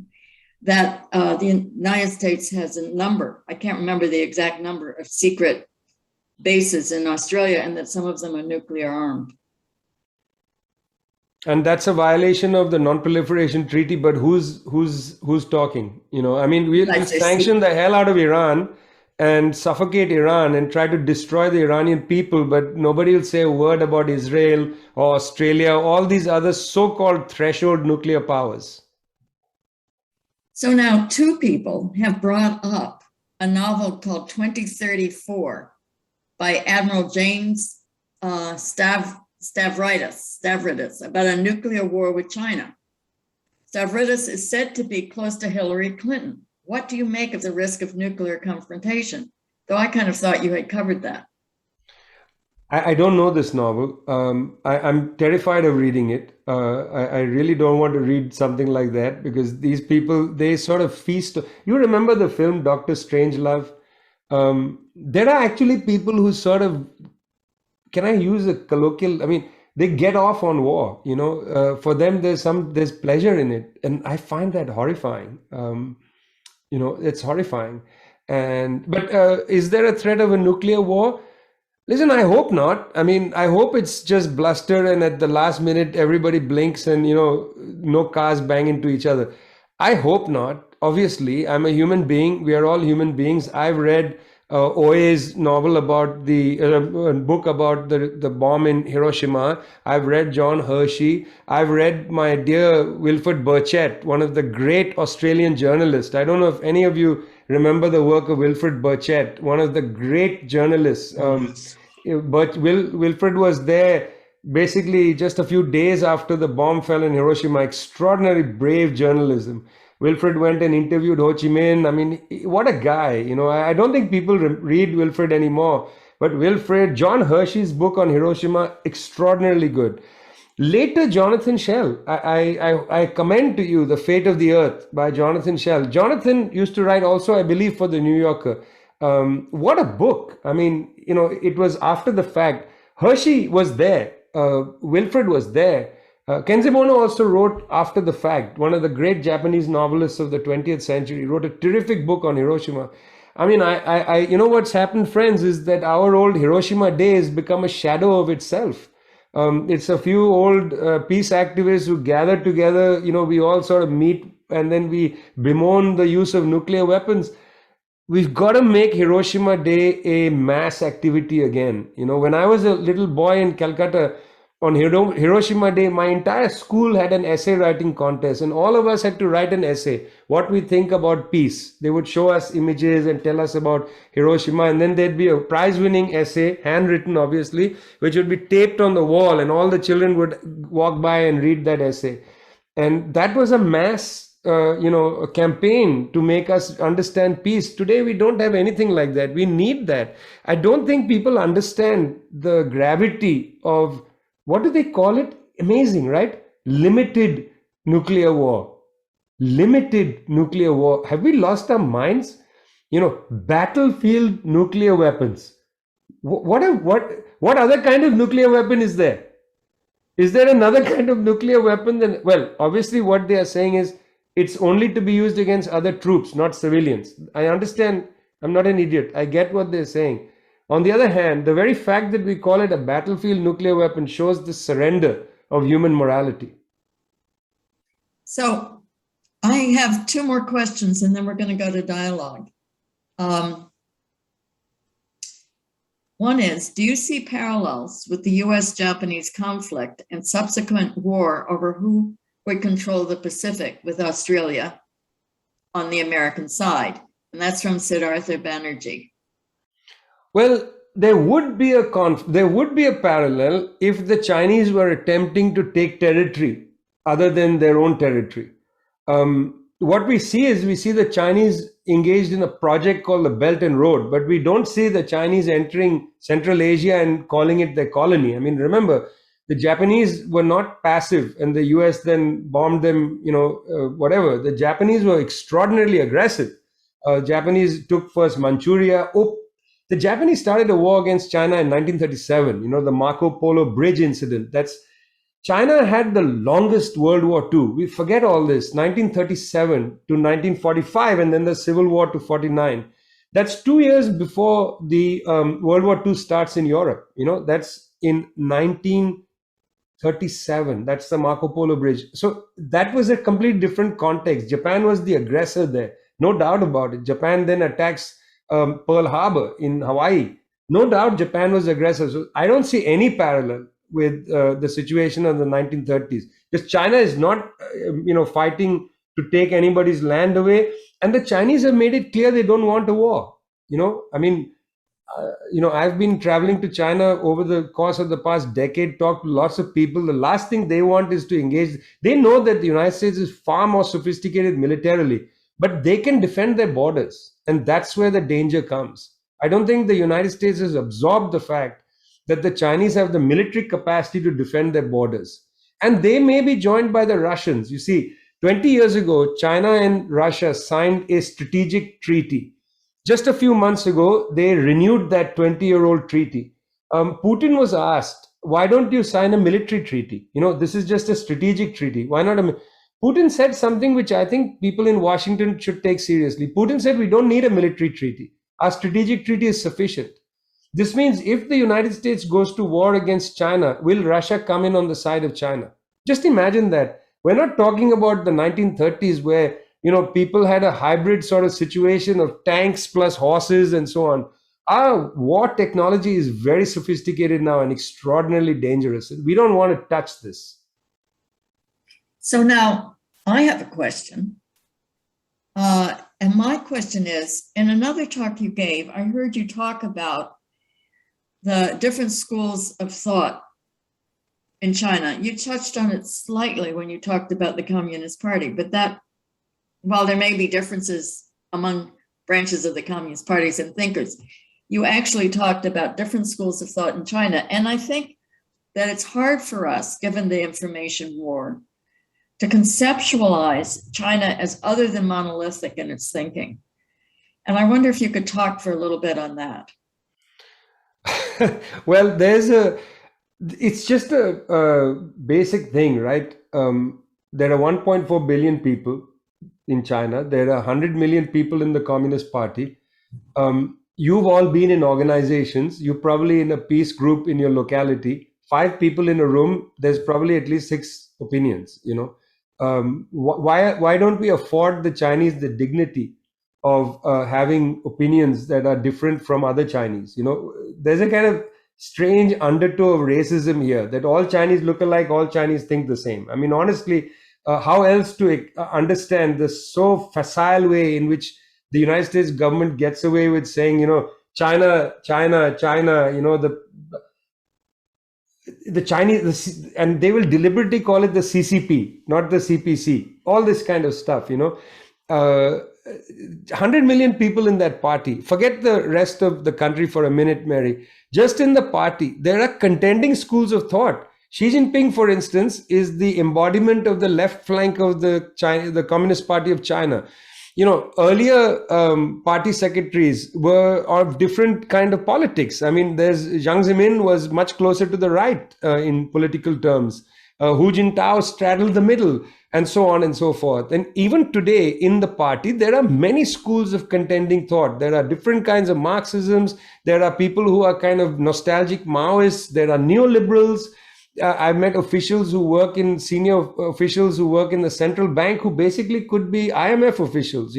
[SPEAKER 1] that the United States has a number, I can't remember the exact number, of secret bases in Australia, and that some of them are nuclear armed.
[SPEAKER 2] And that's a violation of the Non-Proliferation Treaty, but who's talking? We'll sanction the hell out of Iran and suffocate Iran and try to destroy the Iranian people, but nobody will say a word about Israel or Australia, all these other so-called threshold nuclear powers.
[SPEAKER 1] So now two people have brought up a novel called 2034 by Admiral James Stavridis about a nuclear war with China. Stavridis is said to be close to Hillary Clinton. What do you make of the risk of nuclear confrontation? Though I kind of thought you had covered that.
[SPEAKER 2] I don't know this novel. I'm terrified of reading it. I really don't want to read something like that because these people, they sort of feast. You remember the film Dr. Strangelove? There are actually people who sort of, can I use a colloquial, they get off on war, for them there's pleasure in it. And I find that horrifying. It's horrifying. But is there a threat of a nuclear war? Listen, I hope not. I hope it's just bluster and at the last minute everybody blinks and, no cars bang into each other. I hope not. Obviously, I'm a human being. We are all human beings. I've read Oe's novel about the book about the bomb in Hiroshima. I've read John Hershey. I've read my dear Wilfred Burchett, one of the great Australian journalists. I don't know if any of you remember the work of Wilfred Burchett, one of the great journalists. But Wilfred was there basically just a few days after the bomb fell in Hiroshima. Extraordinary brave journalism. Wilfred went and interviewed Ho Chi Minh. What a guy, I don't think people read Wilfred anymore, but Wilfred, John Hershey's book on Hiroshima, extraordinarily good. Later, Jonathan Schell, I commend to you The Fate of the Earth by Jonathan Schell. Jonathan used to write also, I believe, for the New Yorker. What a book. It was after the fact. Hershey was there. Wilfred was there. Kenzimono also wrote after the fact. One of the great Japanese novelists of the 20th century wrote a terrific book on Hiroshima. What's happened, friends, is that our old Hiroshima Day has become a shadow of itself. It's a few old peace activists who gather together. We all sort of meet and then we bemoan the use of nuclear weapons. We've got to make Hiroshima Day a mass activity again. When I was a little boy in Calcutta, on Hiroshima Day, my entire school had an essay writing contest and all of us had to write an essay, what we think about peace. They would show us images and tell us about Hiroshima, and then there'd be a prize-winning essay, handwritten obviously, which would be taped on the wall and all the children would walk by and read that essay. And that was a mass a campaign to make us understand peace. Today, we don't have anything like that. We need that. I don't think people understand the gravity of, what do they call it? Amazing, right? Limited nuclear war. Limited nuclear war. Have we lost our minds? Battlefield nuclear weapons. What other kind of nuclear weapon is there? Is there another kind of nuclear weapon than, well, obviously what they are saying is it's only to be used against other troops, not civilians. I understand. I'm not an idiot. I get what they're saying. On the other hand, the very fact that we call it a battlefield nuclear weapon shows the surrender of human morality.
[SPEAKER 1] So I have two more questions and then we're going to go to dialogue. One is, do you see parallels with the US-Japanese conflict and subsequent war over who would control the Pacific with Australia on the American side? And that's from Siddhartha Banerjee.
[SPEAKER 2] Well, there would be a parallel if the Chinese were attempting to take territory other than their own territory. What we see the Chinese engaged in a project called the Belt and Road, but we don't see the Chinese entering Central Asia and calling it their colony. I mean, remember, the Japanese were not passive and the US then bombed them, whatever. The Japanese were extraordinarily aggressive. Japanese took first Manchuria. The Japanese started a war against China in 1937, the Marco Polo Bridge incident. China had the longest World War II. We forget all this, 1937 to 1945, and then the Civil War to 49. That's 2 years before the World War II starts in Europe. That's in 1937. That's the Marco Polo Bridge. So that was a completely different context. Japan was the aggressor there, no doubt about it. Japan then attacks Pearl Harbor in Hawaii. No doubt Japan was aggressor. So I don't see any parallel with the situation of the 1930s, because China is not, fighting to take anybody's land away, and the Chinese have made it clear they don't want a war. I've been traveling to China over the course of the past decade, talked to lots of people. The last thing they want is to engage. They know that the United States is far more sophisticated militarily, but they can defend their borders, and that's where the danger comes. I don't think the United States has absorbed the fact that the Chinese have the military capacity to defend their borders. And they may be joined by the Russians. You see, 20 years ago, China and Russia signed a strategic treaty. Just a few months ago, they renewed that 20-year-old treaty. Putin was asked, why don't you sign a military treaty? This is just a strategic treaty. Why not? Putin said something which I think people in Washington should take seriously. Putin said, we don't need a military treaty. Our strategic treaty is sufficient. This means if the United States goes to war against China, will Russia come in on the side of China? Just imagine that. We're not talking about the 1930s where, people had a hybrid sort of situation of tanks plus horses and so on. Our war technology is very sophisticated now and extraordinarily dangerous. We don't want to touch this.
[SPEAKER 1] So now I have a question. And my question is, in another talk you gave, I heard you talk about the different schools of thought in China. You touched on it slightly when you talked about the Communist Party, but that, while there may be differences among branches of the Communist parties and thinkers, you actually talked about different schools of thought in China. And I think that it's hard for us, given the information war, to conceptualize China as other than monolithic in its thinking. And I wonder if you could talk for a little bit on that.
[SPEAKER 2] Well, it's just a basic thing, right? There are 1.4 billion people in China. There are 100 million people in the Communist Party. You've all been in organizations. You're probably in a peace group in your locality. 5 people in a room, there's probably at least 6 opinions, Why don't we afford the Chinese the dignity of having opinions that are different from other Chinese? There's a kind of strange undertow of racism here, that all Chinese look alike, all Chinese think the same. I mean, honestly, how else to understand the so facile way in which the United States government gets away with saying, China, the Chinese, and they will deliberately call it the CCP, not the CPC, all this kind of stuff, 100 million people in that party. Forget the rest of the country for a minute, Mary. Just in the party, there are contending schools of thought. Xi Jinping, for instance, is the embodiment of the left flank of the Communist Party of China. earlier party secretaries were of different kind of politics. I mean, there's Jiang Zemin was much closer to the right in political terms. Hu Jintao straddled the middle, and so on and so forth. And even today in the party, there are many schools of contending thought. There are different kinds of Marxisms. There are people who are kind of nostalgic Maoists. There are neoliberals. I've met officials who work in senior officials who work in the central bank who basically could be IMF officials.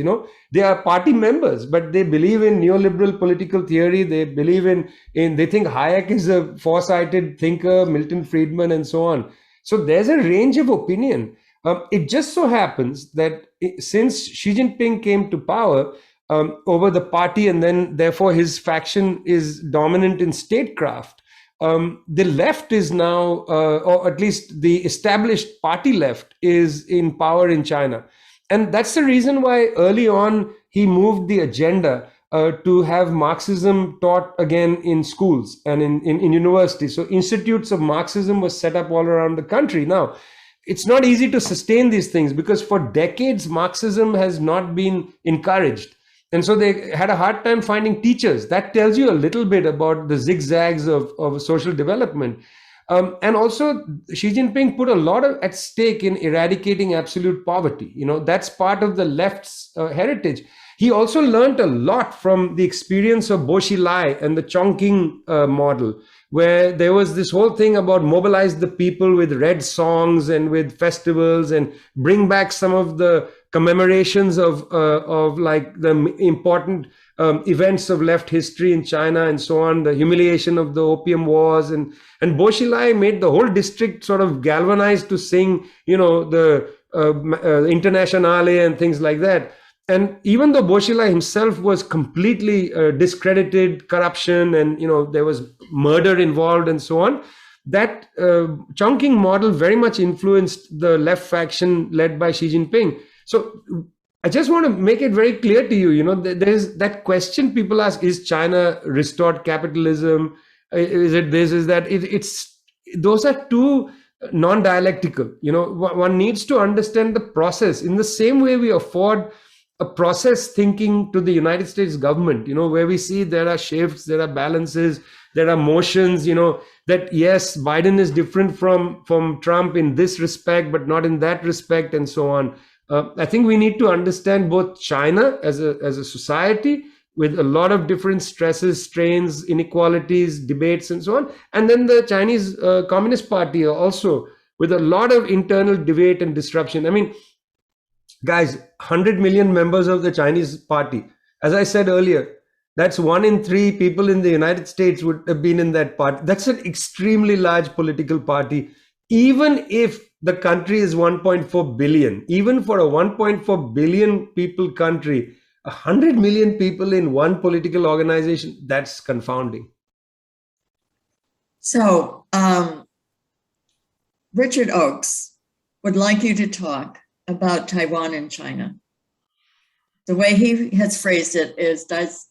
[SPEAKER 2] They are party members, but they believe in neoliberal political theory. They believe they think Hayek is a foresighted thinker, Milton Friedman, and so on. So there's a range of opinion. It just so happens that since Xi Jinping came to power over the party, and then therefore his faction is dominant in statecraft, the left is now, or at least the established party left, is in power in China. And that's the reason why early on he moved the agenda to have Marxism taught again in schools and in universities. So institutes of Marxism was set up all around the country. Now, it's not easy to sustain these things because for decades, Marxism has not been encouraged. And so they had a hard time finding teachers. That tells you a little bit about the zigzags of social development. And also, Xi Jinping put a lot at stake in eradicating absolute poverty. That's part of the left's heritage. He also learned a lot from the experience of Bo Xilai and the Chongqing model, where there was this whole thing about mobilize the people with red songs and with festivals and bring back some of the commemorations of like the important events of left history in China and so on, the humiliation of the Opium Wars. And Bo Xilai made the whole district sort of galvanized to sing, the Internationale and things like that. And even though Bo Xilai himself was completely discredited, corruption, and there was murder involved and so on, that Chongqing model very much influenced the left faction led by Xi Jinping. So I just want to make it very clear to you, there's that question people ask: is China restored capitalism? Is it this? Is that? Those are two non-dialectical. One needs to understand the process in the same way we afford a process thinking to the United States government, where we see there are shifts, there are balances, there are motions, that yes, Biden is different from Trump in this respect, but not in that respect, and so on. I think we need to understand both China as a society with a lot of different stresses, strains, inequalities, debates, and so on, and then the Chinese Communist Party also with a lot of internal debate and disruption. I mean, guys, 100 million members of the Chinese party. As I said earlier, that's 1 in 3 people in the United States would have been in that party. That's an extremely large political party. Even if the country is 1.4 billion, even for a 1.4 billion people country, 100 million people in one political organization, that's confounding.
[SPEAKER 1] So, Richard Oakes would like you to talk about Taiwan and China. The way he has phrased it is, does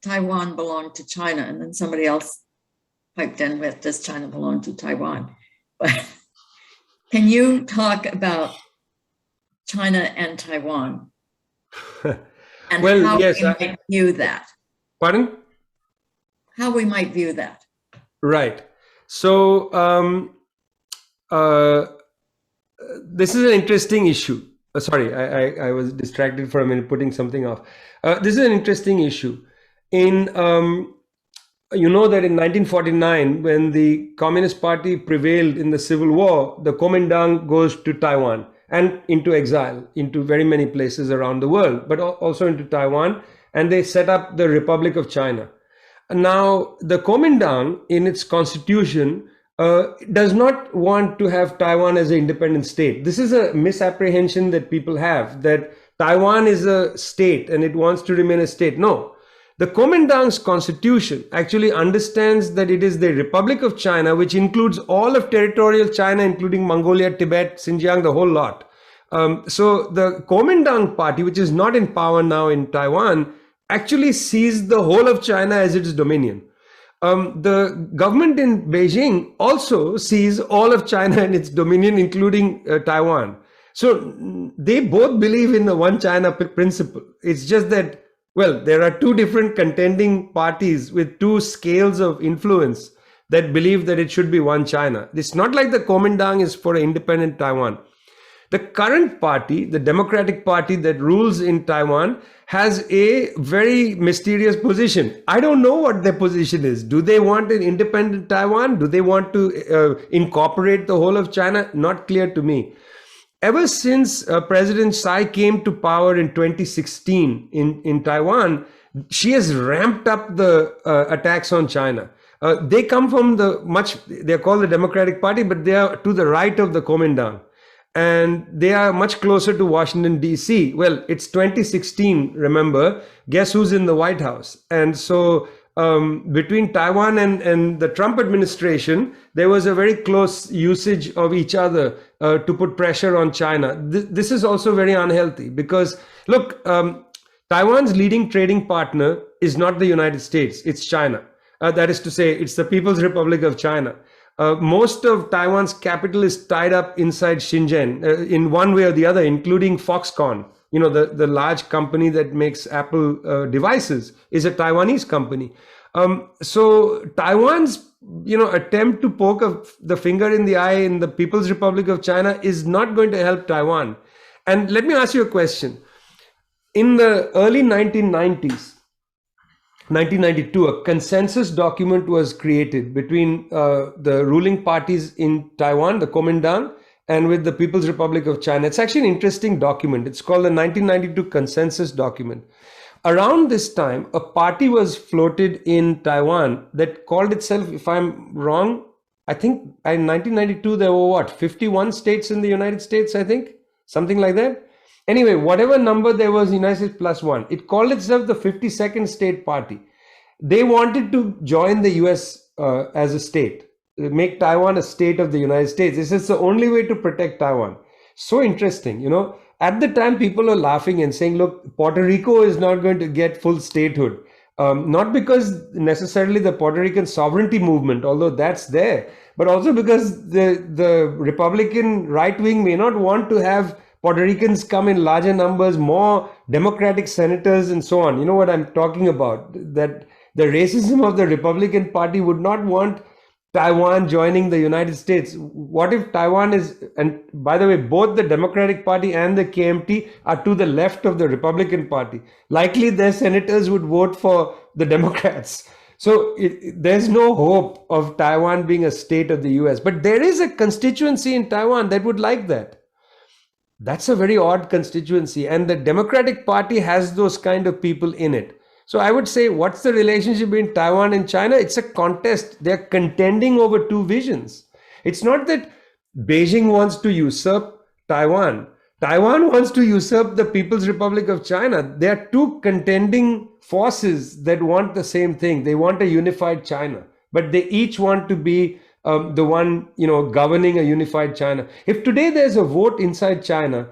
[SPEAKER 1] Taiwan belong to China? And then somebody else piped in with, does China belong to Taiwan? But can you talk about China and Taiwan? And
[SPEAKER 2] well,
[SPEAKER 1] how
[SPEAKER 2] yes,
[SPEAKER 1] we might view that?
[SPEAKER 2] Pardon?
[SPEAKER 1] How we might view that?
[SPEAKER 2] Right. So, this is an interesting issue. Sorry, I was distracted for a minute putting something off. This is an interesting issue. In that in 1949, when the Communist Party prevailed in the Civil War, the Kuomintang goes to Taiwan and into exile, into very many places around the world, but also into Taiwan, and they set up the Republic of China. Now, the Kuomintang, in its constitution, does not want to have Taiwan as an independent state. This is a misapprehension that people have, that Taiwan is a state and it wants to remain a state. No, the Kuomintang's constitution actually understands that it is the Republic of China, which includes all of territorial China, including Mongolia, Tibet, Xinjiang, the whole lot. So the Kuomintang party, which is not in power now in Taiwan, actually sees the whole of China as its dominion. The government in Beijing also sees all of China and its dominion, including Taiwan. So they both believe in the one China principle. It's just that, well, there are two different contending parties with two scales of influence that believe that it should be one China. It's not like the Kuomintang is for an independent Taiwan. The current party, the Democratic Party that rules in Taiwan, has a very mysterious position. I don't know what their position is. Do they want an independent Taiwan? Do they want to incorporate the whole of China? Not clear to me. Ever since President Tsai came to power in 2016 in Taiwan, she has ramped up the attacks on China. They come from they're called the Democratic Party, but they are to the right of the Kuomintang. And they are much closer to Washington, D.C. Well, it's 2016, remember. Guess who's in the White House? And so between Taiwan and the Trump administration, there was a very close usage of each other to put pressure on China. This is also very unhealthy because, look, Taiwan's leading trading partner is not the United States, it's China. That is to say, it's the People's Republic of China. Most of Taiwan's capital is tied up inside Xinjiang in one way or the other, including Foxconn. You know, the large company that makes Apple devices is a Taiwanese company. So Taiwan's, attempt to poke the finger in the eye in the People's Republic of China is not going to help Taiwan. And let me ask you a question. In the early 1990s, 1992, a consensus document was created between the ruling parties in Taiwan, the Kuomintang, and with the People's Republic of China. It's actually an interesting document. It's called the 1992 consensus document. Around this time, a party was floated in Taiwan that called itself, if I'm wrong, I think in 1992, there were 51 states in the United States, I think, something like that. Anyway, whatever number there was, United States plus one, it called itself the 52nd State Party. They wanted to join the US as a state, make Taiwan a state of the United States. This is the only way to protect Taiwan. So interesting, At the time, people are laughing and saying, look, Puerto Rico is not going to get full statehood. Not because necessarily the Puerto Rican sovereignty movement, although that's there, but also because the Republican right wing may not want to have Puerto Ricans come in larger numbers, more Democratic senators and so on. You know what I'm talking about? That the racism of the Republican Party would not want Taiwan joining the United States. What if Taiwan is, and by the way, both the Democratic Party and the KMT are to the left of the Republican Party. Likely their senators would vote for the Democrats. So there's no hope of Taiwan being a state of the US. But there is a constituency in Taiwan that would like that. That's a very odd constituency. And the Democratic Party has those kind of people in it. So I would say, what's the relationship between Taiwan and China? It's a contest. They're contending over two visions. It's not that Beijing wants to usurp Taiwan. Taiwan wants to usurp the People's Republic of China. There are two contending forces that want the same thing. They want a unified China, but they each want to be the one, governing a unified China. If today there's a vote inside China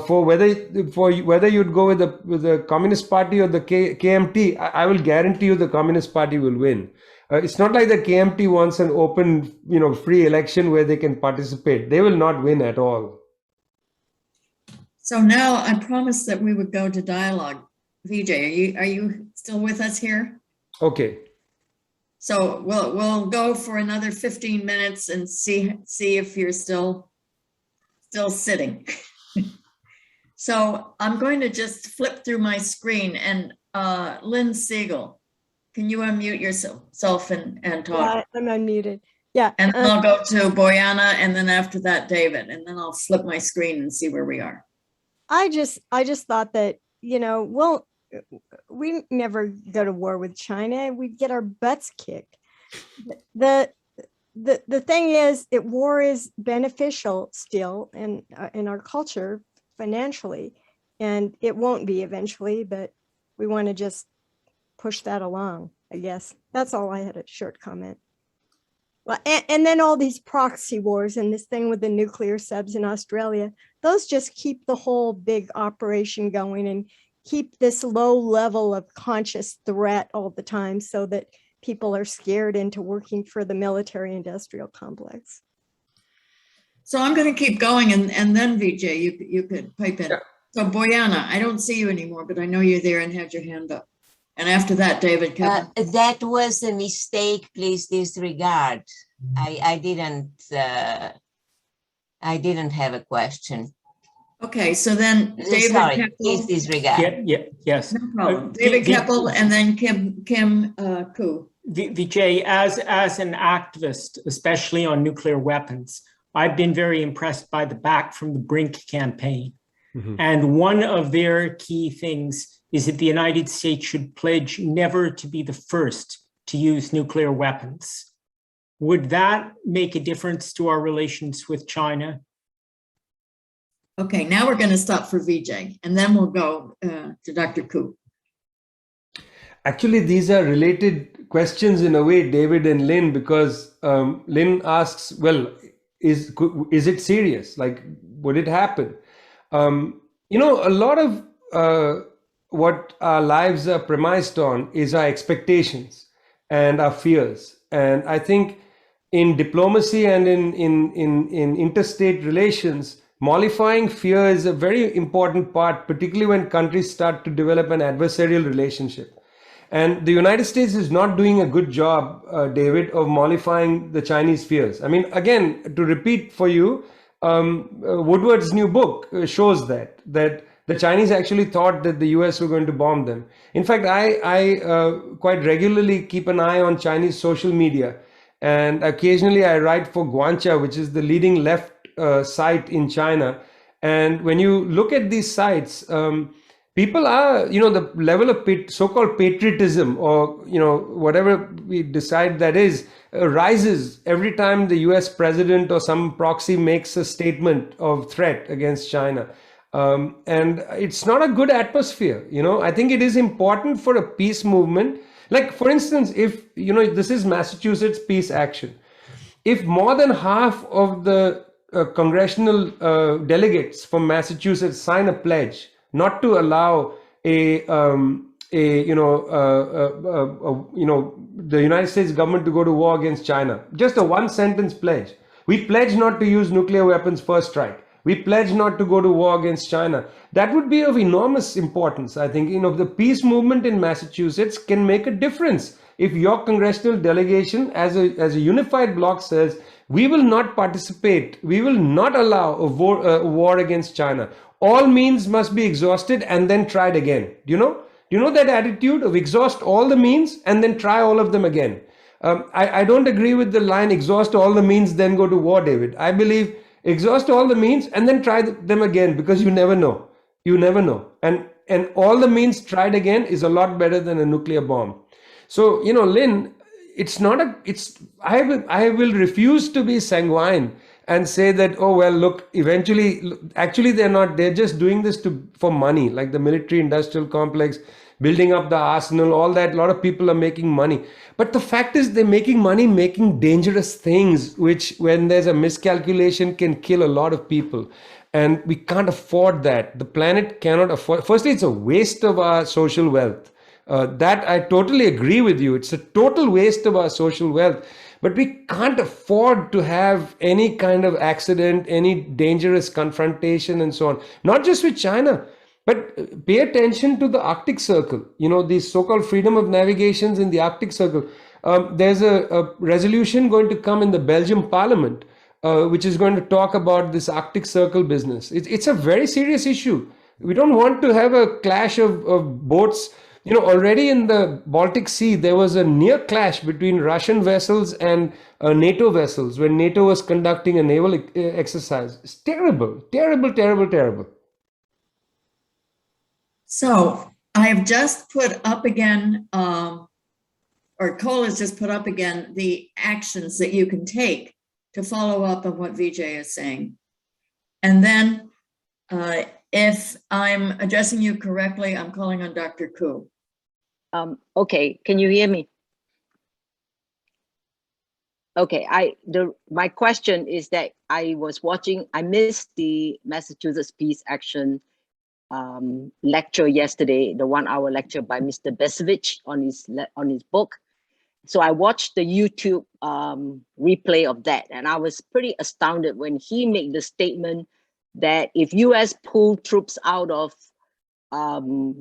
[SPEAKER 2] for whether you'd go with the Communist Party or the KMT, I will guarantee you the Communist Party will win. It's not like the KMT wants an open, free election where they can participate. They will not win at all.
[SPEAKER 1] So now I promised that we would go to dialogue. Vijay, are you still with us here?
[SPEAKER 2] Okay.
[SPEAKER 1] So we'll go for another 15 minutes and see if you're still sitting. So I'm going to just flip through my screen and Lynn Siegel, can you unmute yourself and talk?
[SPEAKER 5] Yeah, I'm unmuted. Yeah.
[SPEAKER 1] And then I'll go to Boyana and then after that, David, and then I'll flip my screen and see where we are.
[SPEAKER 5] I just thought that, we never go to war with China. We'd get our butts kicked. The thing is, war is beneficial still in our culture financially, and it won't be eventually, but we want to just push that along, I guess. That's all. I had a short comment. Well, and then all these proxy wars and this thing with the nuclear subs in Australia, those just keep the whole big operation going and keep this low level of conscious threat all the time so that people are scared into working for the military industrial complex.
[SPEAKER 1] So I'm going to keep going, and then Vijay, you could pipe in.
[SPEAKER 2] Yeah.
[SPEAKER 1] So Boyana, I don't see you anymore, but I know you're there and had your hand up. And after that, David Kevin.
[SPEAKER 6] That was a mistake. Please disregard. I didn't have a question.
[SPEAKER 1] Okay, so then David
[SPEAKER 6] Sorry,
[SPEAKER 1] Keppel.
[SPEAKER 6] please disregard.
[SPEAKER 7] Yes.
[SPEAKER 1] No problem. David Keppel and then Kim Koo.
[SPEAKER 7] Vijay, as an activist, especially on nuclear weapons, I've been very impressed by the Back from the Brink campaign.
[SPEAKER 2] Mhm.
[SPEAKER 7] And one of their key things is that the United States should pledge never to be the first to use nuclear weapons. Would that make a difference to our relations with China?
[SPEAKER 1] Okay, now we're going to stop for Vijay, and then we'll go to Dr. Koo.
[SPEAKER 2] Actually, these are related questions in a way, David and Lynn, because Lynn asks, well, is it serious? Like, would it happen? A lot of what our lives are premised on is our expectations and our fears. And I think in diplomacy and in interstate relations, mollifying fear is a very important part, particularly when countries start to develop an adversarial relationship. And the United States is not doing a good job, David, of mollifying the Chinese fears. I mean, again, to repeat for you, Woodward's new book shows that the Chinese actually thought that the US were going to bomb them. In fact, I quite regularly keep an eye on Chinese social media. And occasionally I write for Guancha, which is the leading left site in China. And when you look at these sites, people are, the level of so-called patriotism, or, whatever we decide that is, rises every time the US president or some proxy makes a statement of threat against China. And it's not a good atmosphere. I think it is important for a peace movement. Like, for instance, if, this is Massachusetts peace action. If more than half of the congressional delegates from Massachusetts sign a pledge not to allow the United States government to go to war against China, just a one sentence pledge. We pledge not to use nuclear weapons first strike. We pledge not to go to war against China. That would be of enormous importance. I think, the peace movement in Massachusetts can make a difference. If your congressional delegation as a unified bloc says, we will not participate, we will not allow a war against China. All means must be exhausted and then tried again. Do you know that attitude of exhaust all the means and then try all of them again? I don't agree with the line exhaust all the means, then go to war, David. I believe exhaust all the means and then try them again, because you never know. You never know. And all the means tried again is a lot better than a nuclear bomb. So, Lynn, I will refuse to be sanguine and say that, oh, well, look, actually they're not, they're just doing this for money, like the military industrial complex, building up the arsenal, all that. A lot of people are making money. But the fact is they're making money making dangerous things, which when there's a miscalculation can kill a lot of people. And we can't afford that. The planet cannot afford. Firstly, it's a waste of our social wealth. That I totally agree with you. It's a total waste of our social wealth. But we can't afford to have any kind of accident, any dangerous confrontation and so on. Not just with China, but pay attention to the Arctic Circle. These so-called freedom of navigations in the Arctic Circle. There's a resolution going to come in the Belgian Parliament, which is going to talk about this Arctic Circle business. It's a very serious issue. We don't want to have a clash of boats. Already in the Baltic Sea, there was a near clash between Russian vessels and NATO vessels when NATO was conducting a naval exercise. It's terrible, terrible, terrible, terrible.
[SPEAKER 1] So I have just put up again, or Cole has just put up again, the actions that you can take to follow up on what Vijay is saying. And then if I'm addressing you correctly, I'm calling on Dr. Koo.
[SPEAKER 8] Okay, can you hear me? Okay, my question is that I missed the Massachusetts Peace Action lecture yesterday, the 1-hour lecture by Mr. Besevich on his book. So I watched the YouTube replay of that, and I was pretty astounded when he made the statement that if US pull troops out of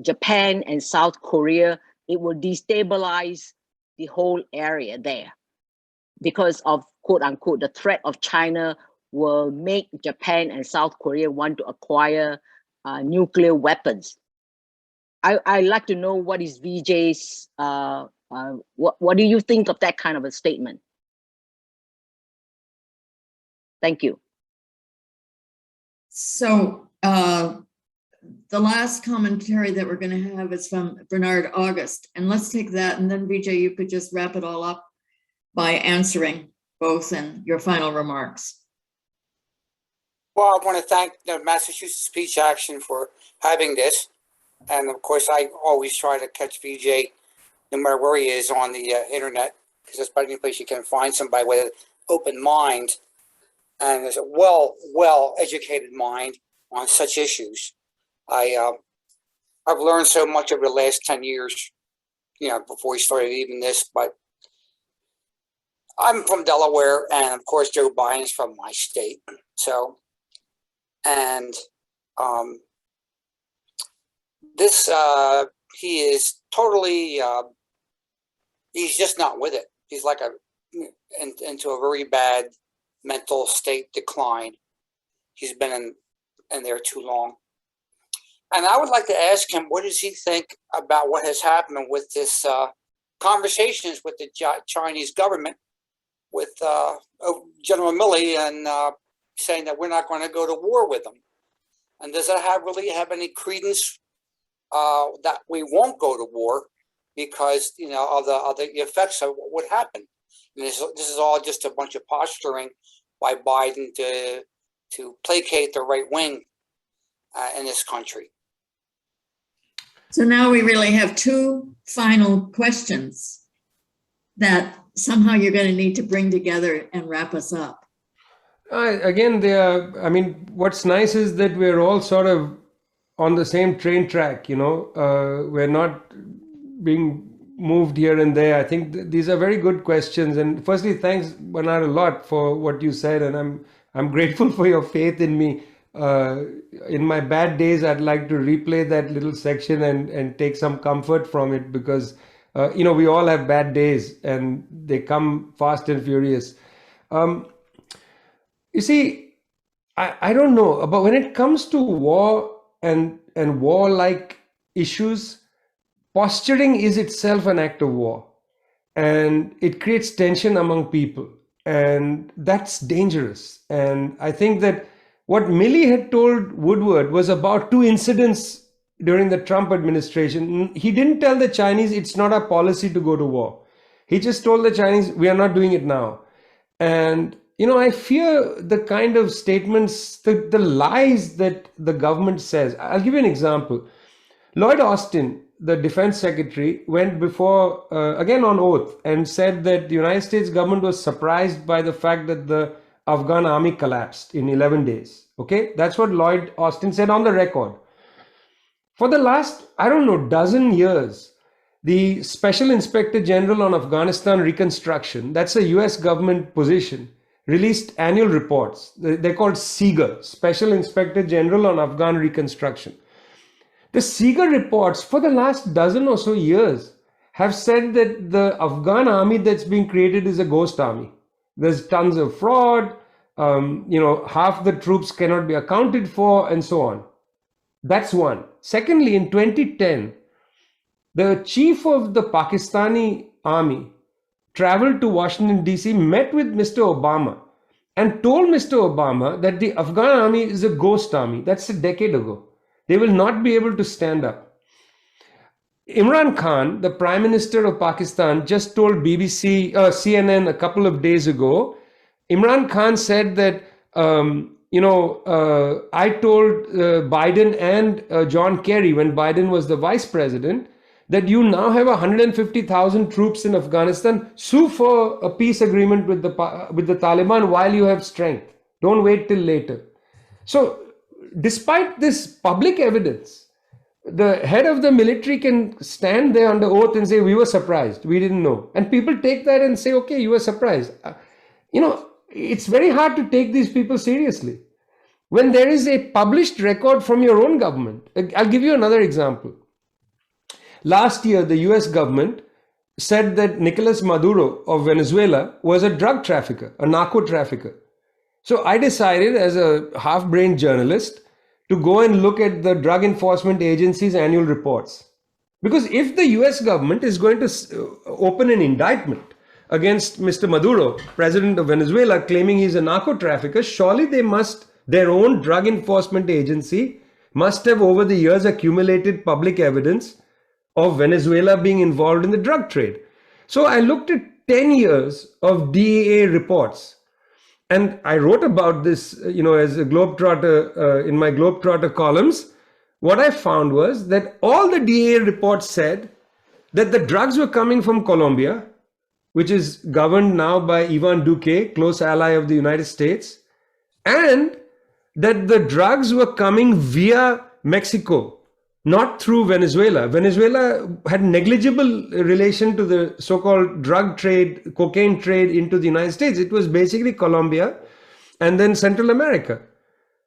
[SPEAKER 8] Japan and South Korea, it will destabilize the whole area there because of, quote unquote, the threat of China will make Japan and South Korea want to acquire nuclear weapons. I'd like to know what is Vijay's, what do you think of that kind of a statement? Thank you.
[SPEAKER 1] So the last commentary that we're going to have is from Bernard August. And let's take that. And then Vijay, you could just wrap it all up by answering both in your final remarks.
[SPEAKER 9] Well, I want to thank the Massachusetts Peace Action for having this. And of course, I always try to catch Vijay no matter where he is on the internet, because that's about the only place you can find somebody with an open mind and there's a well-educated mind on such issues. I've learned so much over the last 10 years, you know, before we started even this, but I'm from Delaware, and of course, Joe Biden's from my state. So, and this, he is totally, he's just not with it. He's like into a very bad mental state decline. He's been in there too long. And I would like to ask him, what does he think about what has happened with this conversations with the Chinese government, with General Milley, and saying that we're not going to go to war with them? And does that really have any credence that we won't go to war because, you know, of the effects of what would happen? And this is all just a bunch of posturing by Biden to placate the right wing in this country.
[SPEAKER 1] So now we really have two final questions that somehow you're going to need to bring together and wrap us up.
[SPEAKER 2] Again, I mean, what's nice is that we're all sort of on the same train track, you know, we're not being moved here and there. I think these are very good questions. And firstly, thanks, Bernard, a lot for what you said. And I'm grateful for your faith in me. In my bad days, I'd like to replay that little section and take some comfort from it, because, you know, we all have bad days and they come fast and furious. You see, I don't know, but when it comes to war and war-like issues, posturing is itself an act of war, and it creates tension among people, and that's dangerous. And I think that what Milley had told Woodward was about two incidents during the Trump administration. He didn't tell the Chinese it's not our policy to go to war. He just told the Chinese we are not doing it now. And you know, I fear the kind of statements, the lies that the government says. I'll give you an example. Lloyd Austin, the defense secretary, went before, again on oath, and said that the United States government was surprised by the fact that the Afghan army collapsed in 11 days. Okay, that's what Lloyd Austin said on the record. For the last, I don't know, dozen years, the Special Inspector General on Afghanistan Reconstruction, that's a US government position, released annual reports. They're called SIGA, Special Inspector General on Afghan Reconstruction. The SIGA reports for the last dozen or so years have said that the Afghan army that's being created is a ghost army. There's tons of fraud, you know, half the troops cannot be accounted for, and so on. That's one. Secondly, in 2010, the chief of the Pakistani army traveled to Washington, D.C., met with Mr. Obama, and told Mr. Obama that the Afghan army is a ghost army. That's a decade ago. They will not be able to stand up. Imran Khan, the Prime Minister of Pakistan, just told CNN a couple of days ago, Imran Khan said that, you know, I told Biden and John Kerry, when Biden was the vice president, that you now have 150,000 troops in Afghanistan. Sue for a peace agreement with the Taliban while you have strength. Don't wait till later. So, despite this public evidence, the head of the military can stand there under oath and say, we were surprised, we didn't know. And people take that and say, okay, you were surprised. It's very hard to take these people seriously when there is a published record from your own government. I'll give you another example. Last year, the US government said that Nicolas Maduro of Venezuela was a drug trafficker, a narco trafficker. So I decided as a half-brained journalist to go and look at the Drug Enforcement Agency's annual reports. Because if the US government is going to open an indictment against Mr. Maduro, president of Venezuela, claiming he's a narco trafficker, surely their own drug enforcement agency must have over the years accumulated public evidence of Venezuela being involved in the drug trade. So I looked at 10 years of DEA reports. And I wrote about this, as a Globetrotter, in my Globetrotter columns. What I found was that all the DEA reports said that the drugs were coming from Colombia, which is governed now by Ivan Duque, close ally of the United States, and that the drugs were coming via Mexico, not through Venezuela. Venezuela had negligible relation to the so-called drug trade, cocaine trade into the United States. It was basically Colombia and then Central America.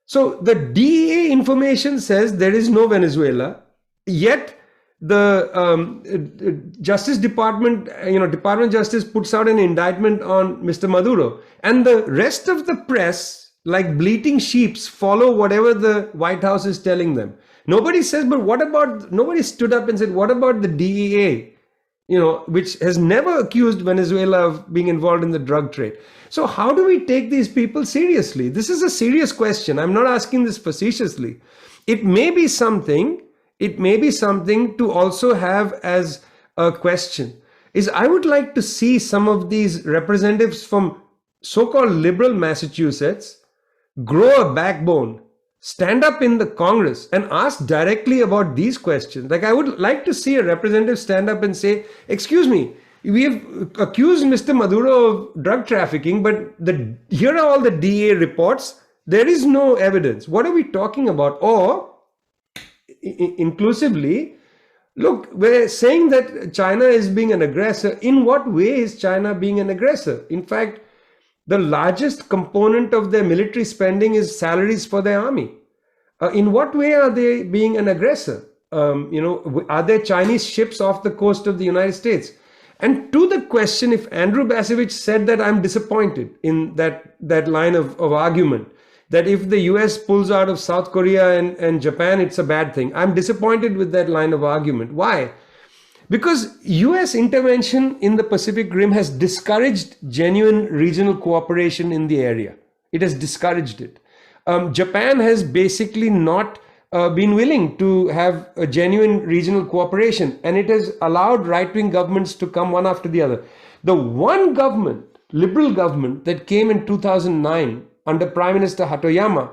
[SPEAKER 2] So the DEA information says there is no Venezuela, yet the Justice Department, Department of Justice puts out an indictment on Mr. Maduro, and the rest of the press, like bleating sheeps, follow whatever the White House is telling them. Nobody says, but nobody stood up and said, what about the DEA, which has never accused Venezuela of being involved in the drug trade. So how do we take these people seriously? This is a serious question. I'm not asking this facetiously. It may be something to also have as a question. I would like to see some of these representatives from so-called liberal Massachusetts grow a backbone, stand up in the Congress and ask directly about these questions. Like, I would like to see a representative stand up and say, excuse me, we have accused Mr. Maduro of drug trafficking, but here are all the DEA reports. There is no evidence. What are we talking about? Or inclusively, look, we're saying that China is being an aggressor. In what way is China being an aggressor? In fact, the largest component of their military spending is salaries for their army. In what way are they being an aggressor? Are there Chinese ships off the coast of the United States? And to the question, if Andrew Bacevich said that, I'm disappointed in that line of argument, that if the US pulls out of South Korea and Japan, it's a bad thing. I'm disappointed with that line of argument. Why? Because US intervention in the Pacific Rim has discouraged genuine regional cooperation in the area. It has discouraged it. Japan has basically not been willing to have a genuine regional cooperation, and it has allowed right-wing governments to come one after the other. The one government, liberal government, that came in 2009 under Prime Minister Hatoyama,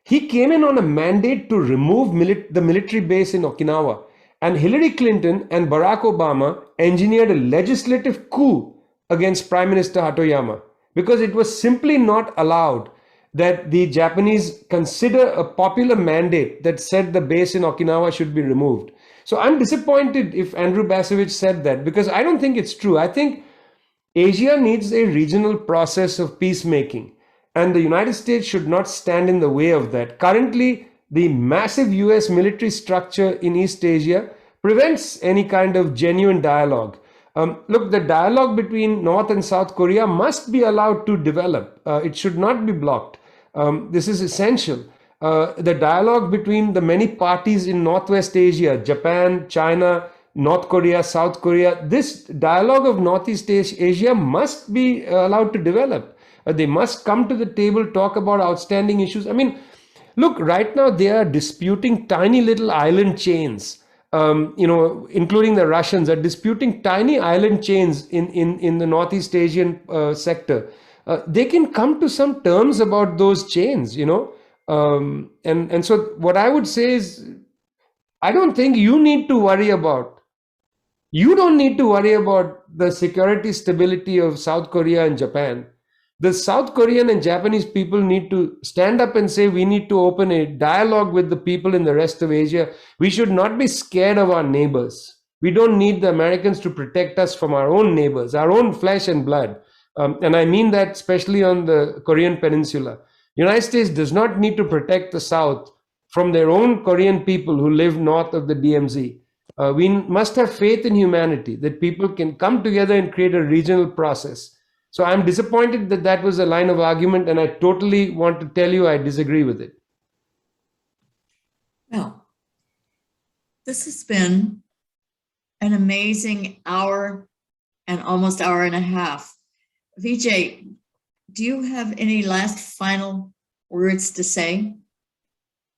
[SPEAKER 2] he came in on a mandate to remove the military base in Okinawa. And Hillary Clinton and Barack Obama engineered a legislative coup against Prime Minister Hatoyama because it was simply not allowed that the Japanese consider a popular mandate that said the base in Okinawa should be removed. So I'm disappointed if Andrew Bacevich said that, because I don't think it's true. I think Asia needs a regional process of peacemaking, and the United States should not stand in the way of that. Currently, the massive US military structure in East Asia prevents any kind of genuine dialogue. Look, the dialogue between North and South Korea must be allowed to develop. It should not be blocked. This is essential. The dialogue between the many parties in Northwest Asia, Japan, China, North Korea, South Korea, this dialogue of Northeast Asia must be allowed to develop. They must come to the table, talk about outstanding issues. I mean, look, right now they are disputing tiny little island chains, including the Russians are disputing tiny island chains in the Northeast Asian sector. They can come to some terms about those chains, and so what I would say is, I don't think you don't need to worry about the security stability of South Korea and Japan. The South Korean and Japanese people need to stand up and say, we need to open a dialogue with the people in the rest of Asia. We should not be scared of our neighbors. We don't need the Americans to protect us from our own neighbors, our own flesh and blood. And I mean that especially on the Korean Peninsula. The United States does not need to protect the South from their own Korean people who live north of the DMZ. We must have faith in humanity, that people can come together and create a regional process. So I'm disappointed that that was a line of argument, and I totally want to tell you I disagree with it.
[SPEAKER 1] Well, this has been an amazing hour and almost hour and a half. Vijay, do you have any last final words to say?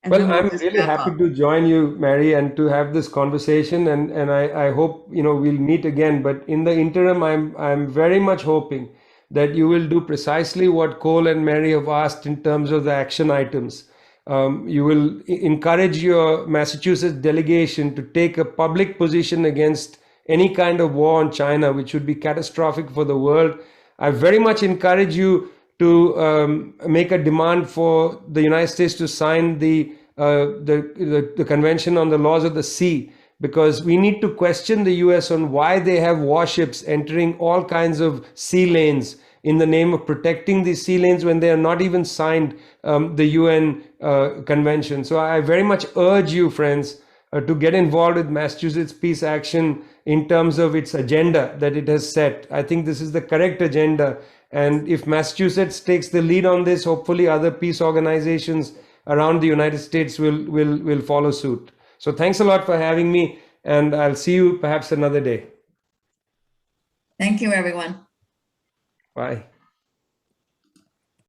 [SPEAKER 1] And
[SPEAKER 2] Well,
[SPEAKER 1] then we'll
[SPEAKER 2] I'm
[SPEAKER 1] just
[SPEAKER 2] really
[SPEAKER 1] wrap
[SPEAKER 2] happy
[SPEAKER 1] up.
[SPEAKER 2] to join you, Mary, and to have this conversation. And I hope, we'll meet again. But in the interim, I'm very much hoping that you will do precisely what Cole and Mary have asked in terms of the action items. You will encourage your Massachusetts delegation to take a public position against any kind of war on China, which would be catastrophic for the world. I very much encourage you to make a demand for the United States to sign the Convention on the Laws of the Sea, because we need to question the US on why they have warships entering all kinds of sea lanes in the name of protecting these sea lanes when they are not even signed the UN convention. So I very much urge you, friends, to get involved with Massachusetts Peace Action in terms of its agenda that it has set. I think this is the correct agenda. And if Massachusetts takes the lead on this, hopefully other peace organizations around the United States will follow suit. So thanks a lot for having me, and I'll see you perhaps another day.
[SPEAKER 1] Thank you, everyone.
[SPEAKER 2] Bye.